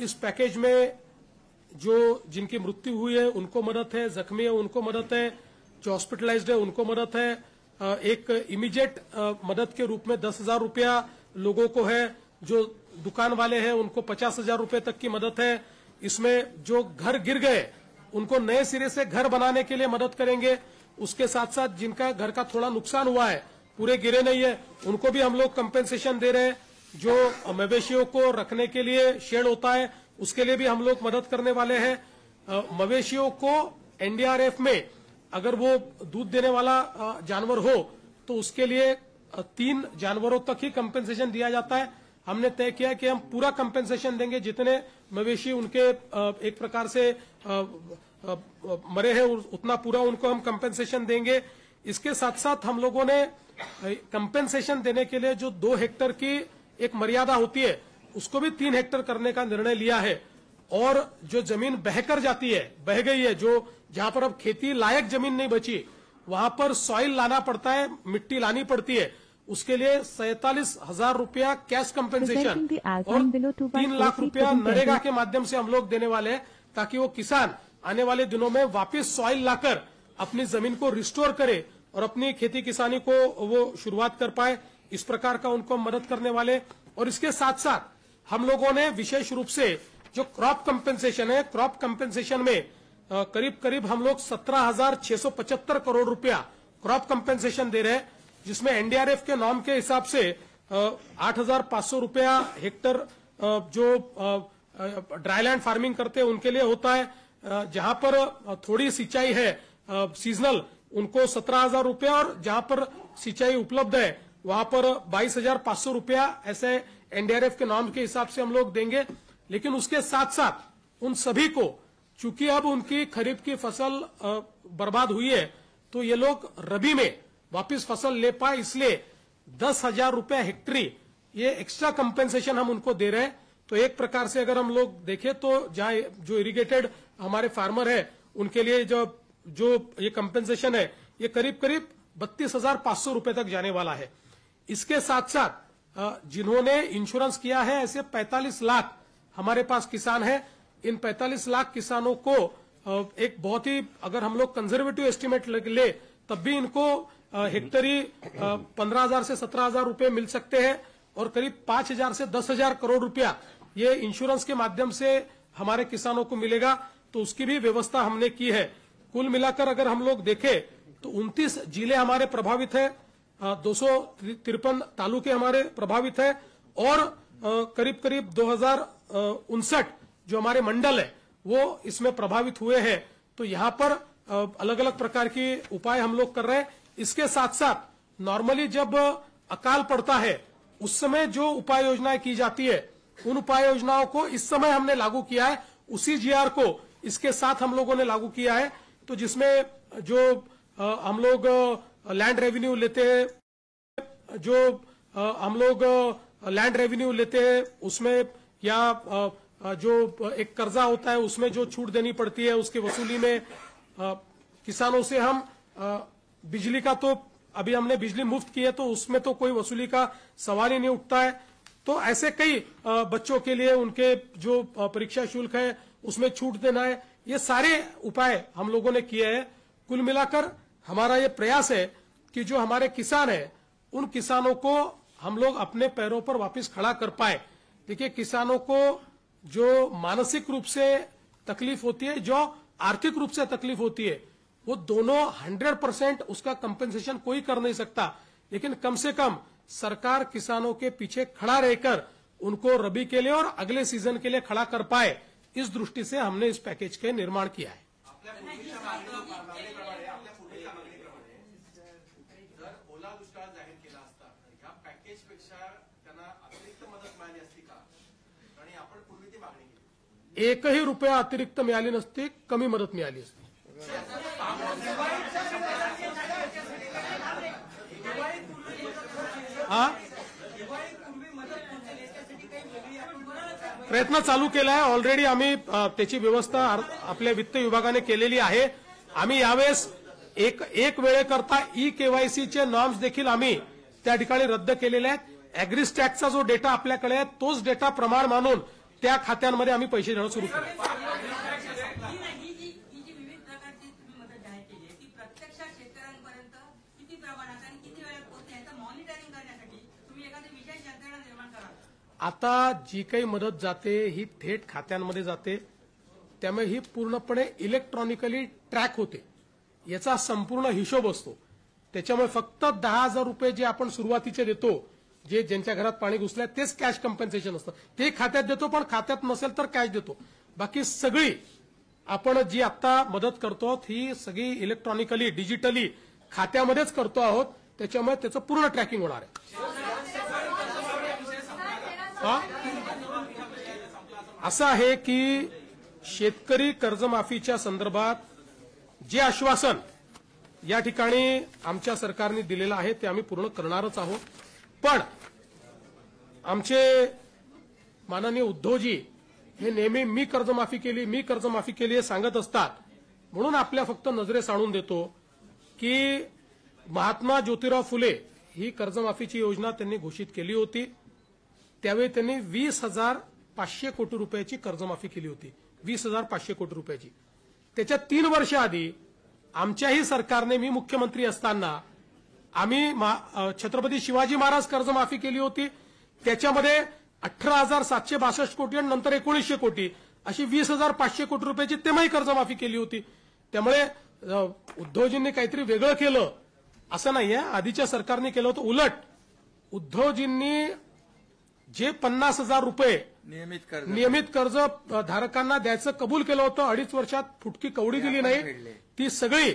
इस पैकेज में जो जिनकी मृत्यु हुई है उनको मदद है, जख्मी है उनको मदद है, जो हॉस्पिटलाइज्ड है उनको मदद है, एक इमीडिएट मदद के रूप में 10,000 रुपया लोगों को है, जो दुकान वाले हैं उनको 50,000 रुपए तक की मदद है। इसमें जो घर गिर गए उनको नए सिरे से घर बनाने के लिए मदद करेंगे। उसके साथ साथ जिनका घर का थोड़ा नुकसान हुआ है, पूरे गिरे नहीं है, उनको भी हम लोग कंपेंसेशन दे रहे हैं। जो मवेशियों को रखने के लिए शेड होता है उसके लिए भी हम लोग मदद करने वाले हैं। मवेशियों को एनडीआरएफ में अगर वो दूध देने वाला जानवर हो तो उसके लिए 3 जानवरों तक ही कंपेंसेशन दिया जाता है। हमने तय किया कि हम पूरा कंपेंसेशन देंगे, जितने मवेशी उनके एक प्रकार से मरे हैं उतना पूरा उनको हम कंपेंसेशन देंगे। इसके साथ साथ हम लोगों ने कंपेंसेशन देने के लिए जो 2 हेक्टेयर की एक मर्यादा होती है उसको भी 3 हेक्टेयर करने का निर्णय लिया है। और जो जमीन बहकर जाती है, बह गई है, जो जहां पर अब खेती लायक जमीन नहीं बची वहां पर सॉइल लाना पड़ता है, मिट्टी लानी पड़ती है, उसके लिए 47,000 रुपया कैश कंपेंसेशन और 3 लाख रुपया नरेगा के माध्यम से हम लोग देने वाले हैं, ताकि वो किसान आने वाले दिनों में वापस सॉइल लाकर अपनी जमीन को रिस्टोर करे और अपनी खेती किसानी को वो शुरुआत कर पाए। इस प्रकार का उनको मदद करने वाले। और इसके साथ साथ हम लोगों ने विशेष रूप से जो क्रॉप कंपेंसेशन है, क्रॉप कंपेंसेशन में करीब करीब हम लोग 17,675 करोड़ रुपया क्रॉप कंपेंसेशन दे रहे हैं, जिसमें एनडीआरएफ के नॉर्म के हिसाब से 8,500 रुपया हेक्टर जो ड्राईलैंड फार्मिंग करते हैं उनके लिए होता है। जहां पर थोड़ी सिंचाई है सीजनल उनको 17,000 रुपया, और जहां पर सिंचाई उपलब्ध है वहां पर 22,500 रुपया ऐसे एनडीआरएफ के नॉर्म के हिसाब से हम लोग देंगे। लेकिन उसके साथ साथ उन सभी को, चूंकि अब उनकी खरीफ की फसल बर्बाद हुई है, तो ये लोग रबी में वापस फसल ले पाए, इसलिए 10,000 रुपया हेक्टरी ये एक्स्ट्रा कंपेंसेशन हम उनको दे रहे हैं। तो एक प्रकार से अगर हम लोग देखें तो जहां जो इरिगेटेड हमारे फार्मर है उनके लिए जो ये कंपेंसेशन है ये करीब करीब 32,500 रुपए तक जाने वाला है। इसके साथ साथ जिन्होंने इंश्योरेंस किया है, ऐसे 45 लाख हमारे पास किसान हैं। इन 45 लाख किसानों को एक बहुत ही, अगर हम लोग कंजर्वेटिव एस्टिमेट ले तब भी इनको हेक्टरी 15,000 से 17,000 रुपए मिल सकते हैं, और करीब 5,000 से 10,000 करोड़ रुपया ये इंश्योरेंस के माध्यम से हमारे किसानों को मिलेगा। तो उसकी भी व्यवस्था हमने की है। कुल मिलाकर अगर हम लोग देखें तो 29 जिले हमारे प्रभावित है, 253 तालुके हमारे प्रभावित है, और करीब करीब 2059 जो हमारे मंडल है वो इसमें प्रभावित हुए हैं। तो यहाँ पर अलग अलग प्रकार के उपाय हम लोग कर रहे हैं। इसके साथ साथ नॉर्मली जब अकाल पड़ता है उस समय जो उपाय योजनाएं की जाती है, उन उपाय योजनाओं को इस समय हमने लागू किया है, उसी जीआर को इसके साथ हम लोगों ने लागू किया है। तो जिसमें जो हम लोग लैंड रेवेन्यू लेते हैं, जो हम लोग लैंड रेवेन्यू लेते हैं उसमें, या जो एक कर्जा होता है उसमें जो छूट देनी पड़ती है उसकी वसूली में, किसानों से हम बिजली का, तो अभी हमने बिजली मुफ्त की है तो उसमें तो कोई वसूली का सवाल ही नहीं उठता है। तो ऐसे कई बच्चों के लिए उनके जो परीक्षा शुल्क है उसमें छूट देना है, ये सारे उपाय हम लोगों ने किए हैं। कुल मिलाकर हमारा ये प्रयास है कि जो हमारे किसान हैं उन किसानों को हम लोग अपने पैरों पर वापस खड़ा कर पाए। देखिए, किसानों को जो मानसिक रूप से तकलीफ होती है, जो आर्थिक रूप से तकलीफ होती है, वो दोनों 100% उसका कंपेंसेशन कोई कर नहीं सकता, लेकिन कम से कम सरकार किसानों के पीछे खड़ा रहकर उनको रबी के लिए और अगले सीजन के लिए खड़ा कर पाए, इस दृष्टि से हमने इस पैकेज के निर्माण किया है।
जर ओला दुष्काळ जाहीर केला असता या पॅकेजपेक्षा त्यांना अतिरिक्त मदत मिळाली असती का? आणि आपण पूर्वी ती मागणी केली,
एकही रुपया अतिरिक्त मिळाली नसती, कमी मदत मिळाली असती। प्रयत्न चालू केला आहे ऑलरेडी, आम्ही त्याची व्यवस्था आपल्या वित्त विभागाने केलेली आहे। आम्ही यावेळेस एक वेळेकरता ई केवायसीचे नॉर्म्स देखील आम्ही त्या ठिकाणी रद्द केलेले आहेत। अॅग्रिस्टॅकचा जो डेटा आपल्याकडे आहे तोच डेटा प्रमाण मानून त्या खात्यांमध्ये आम्ही पैसे देणं सुरू केलं.
ही जी विविध प्रकारची तुम्ही मदत जाहीर केली आहे ती प्रत्यक्षात शेतकऱ्यांपर्यंत किती प्रमाणात आणि किती वेळात पोहोचते याचं मॉनिटरिंग करण्यासाठी तुम्ही एखादी विशेष यंत्रणा निर्माण करा.
आता जी काही मदत जाते ही थेट खात्यांमध्ये जाते, त्यामुळे ही पूर्णपणे इलेक्ट्रॉनिकली ट्रॅक होते. याचा संपूर्ण हिशोब असतो. त्याच्यामुळे फक्त 10,000 रुपये जे आपण सुरुवातीचे देतो, जे ज्यांच्या घरात पाणी घुसलंय तेच कॅश कम्पेन्सेशन असतं. ते खात्यात देतो, पण खात्यात नसेल तर कॅश देतो. बाकी सगळी आपण जी आता मदत करतो ही सगळी इलेक्ट्रॉनिकली डिजिटली खात्यामध्येच करतो आहोत. त्याच्यामुळे त्याचं पूर्ण ट्रॅकिंग होणार आहे. असं आहे की शेतकरी कर्जमाफीच्या संदर्भात जे आश्वासन या ठिकाणी आमच्या सरकारने दिलेलं आहे ते आम्ही पूर्ण करणारच आहोत. पण आमचे माननीय उद्धवजी हे नेहमी मी कर्जमाफी केली हे सांगत असतात. म्हणून आपल्या फक्त नजरेस आणून देतो की महात्मा ज्योतिराव फुले ही कर्जमाफीची योजना त्यांनी घोषित केली होती. त्यावेळी त्यांनी 20,500 कोटी रुपयाची कर्जमाफी केली होती. 20,500 कोटी रुपयाची. त्याच्या 3 वर्ष आधी आमच्याही सरकारने, मी मुख्यमंत्री असताना आम्ही छत्रपती शिवाजी महाराज कर्जमाफी केली होती. त्याच्यामध्ये 18,762 कोटी आणि नंतर 1900 कोटी अशी 20,500 कोटी रुपयाची तेव्हाही कर्जमाफी केली होती. त्यामुळे उद्धवजींनी काहीतरी वेगळं केलं असं नाहीये. आधीच्या सरकारने केलं होतं. उलट उद्धवजींनी जे 50,000 रुपये नियमित कर्ज धारकांना द्यायचं कबूल केलं होतं, 2.5 वर्षात फुटकी कवडी दिली नाही. ती सगळी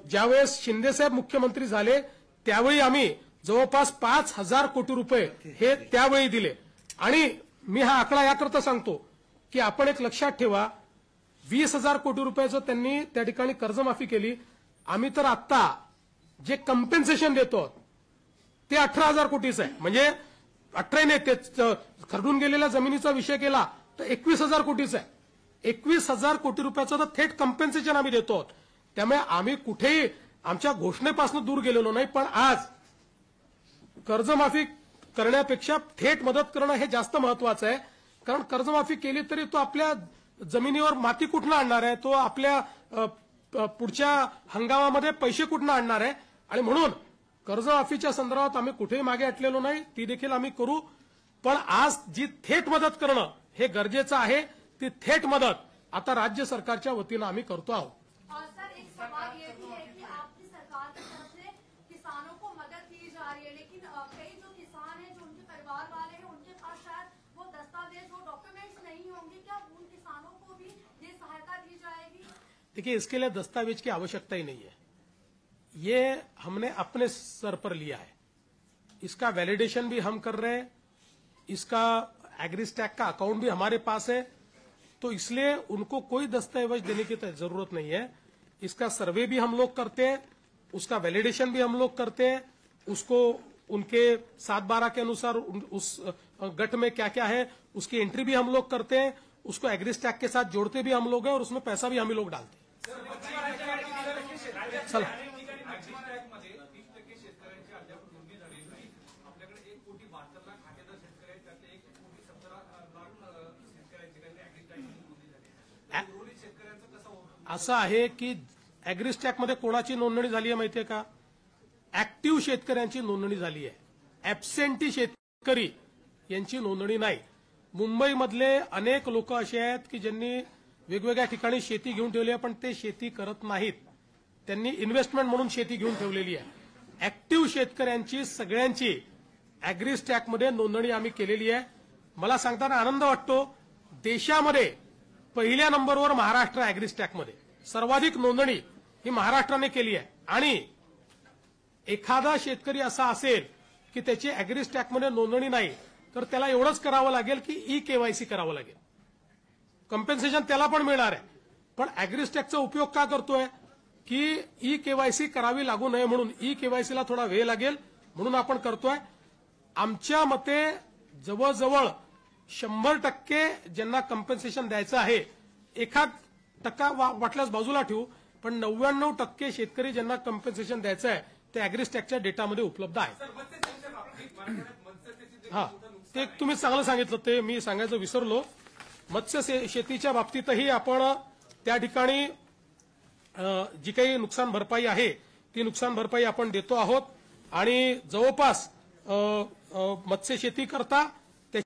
ज्यावेळेस शिंदेसाहेब मुख्यमंत्री झाले त्यावेळी आम्ही जवळपास 5,000 कोटी रुपये हे त्यावेळी दिले. आणि मी हा आकडा याकरता सांगतो की आपण एक लक्षात ठेवा, 20,000 कोटी रुपयाचं त्यांनी त्या ठिकाणी कर्जमाफी केली. आम्ही तर आत्ता जे कम्पेन्सेशन देतो ते 18,000 कोटीचं आहे. म्हणजे 18 नाही, ते खरडून गेलेल्या जमिनीचा विषय केला तर 21,000 कोटीचा आहे. 21,000 कोटी रुपयाचं तर थेट कम्पेन्सेशन आम्ही देतो. त्यामुळे आम्ही कुठेही आमच्या घोषणेपासून दूर गेलेलो नाही. पण आज कर्जमाफी करण्यापेक्षा थेट मदत करणं हे जास्त महत्वाचं आहे. कारण कर्जमाफी केली तरी तो आपल्या जमिनीवर माती कुठनं आणणार आहे, तो आपल्या पुढच्या हंगामामध्ये पैसे कुठनं आणणार आहे. आणि म्हणून कर्जमाफीच्या संदर्भात आम्ही कुठेही मागे हटलेलो नाही. ती देखील आम्ही करू. पण आज जी थेट मदत करणं हे गरजेचं आहे, ती थेट मदत आता राज्य सरकारच्या वतीनं आम्ही करतो आहोत.
सर, एक सवाल ये भी है कि आपकी सरकार की तरफ से किसानों को मदद दी जा रही है, लेकिन कई जो किसान हैं, जो उनके परिवार वाले हैं, उनके पास शायद वो दस्तावेज, वो डॉक्यूमेंट्स नहीं होंगे. क्या उन किसानों को भी ये सहायता दी जाएगी?
देखिए, इसके लिए दस्तावेज की आवश्यकता ही नहीं है. ये हमने अपने सर पर लिया है. इसका वैलिडेशन भी हम कर रहे हैं. इसका एग्रीस्टैक का अकाउंट भी हमारे पास है. तो इसलिए उनको कोई दस्तावेज देने की जरूरत नहीं है. इसका सर्वे भी हम लोग करते हैं, उसका वैलिडेशन भी हम लोग करते हैं. उसको उनके 7/12 के अनुसार उस गट में क्या क्या है उसकी एंट्री भी हम लोग करते हैं. उसको एग्रीस्टैक के साथ जोड़ते भी हम लोग हैं और उसमें पैसा भी हम ही लोग डालते हैं. चला, असं आहे की अॅग्रिस्टॅकमध्ये कोणाची नोंदणी झाली आहे माहितीये का? ऍक्टिव्ह शेतकऱ्यांची नोंदणी झाली आहे. ऍबसेंटी शेतकरी यांची नोंदणी नाही. मुंबईमधले अनेक लोक असे आहेत की ज्यांनी वेगवेगळ्या ठिकाणी शेती घेऊन ठेवली आहे, पण ते शेती करत नाहीत. त्यांनी इन्व्हेस्टमेंट म्हणून शेती घेऊन ठेवलेली आहे. ऍक्टिव्ह शेतकऱ्यांची सगळ्यांची अॅग्रिस्टॅकमध्ये नोंदणी आम्ही केलेली आहे. मला सांगताना आनंद वाटतो, देशामध्ये पहिल्या नंबरवर महाराष्ट्र अॅग्रिस्टॅकमध्ये. सर्वाधिक नोंदणी ही महाराष्ट्राने केली आहे. आणि एखादा शेतकरी असा असेल की त्याची अॅग्रिस्टॅकमध्ये नोंदणी नाही, तर त्याला एवढंच करावं लागेल की ई-केवायसी करावं लागेल. कम्पेन्सेशन त्याला पण मिळणार आहे. पण अॅग्रिस्टॅकचा उपयोग का करतोय की ई-केवायसी करावी लागू नये म्हणून. ई-केवायसीला थोडा वेळ लागेल म्हणून आपण करतोय. आमच्या मते जवळजवळ 100% ज्यांना कम्पेन्सेशन द्यायचं आहे, 1% वाटल्यास बाजूला ठेवू, पण 99% शेतकरी ज्यांना कम्पेन्सेशन द्यायचं आहे ते अॅग्रिस्टॅकच्या डेटामध्ये उपलब्ध आहे. हा, ते तुम्ही चांगलं सांगितलं, ते मी सांगायचं विसरलो. मत्स्य शेतीच्या बाबतीतही आपण त्या ठिकाणी जी काही नुकसान भरपाई आहे ती नुकसान भरपाई आपण देतो आहोत आणि जवळपास मत्स्य शेती करता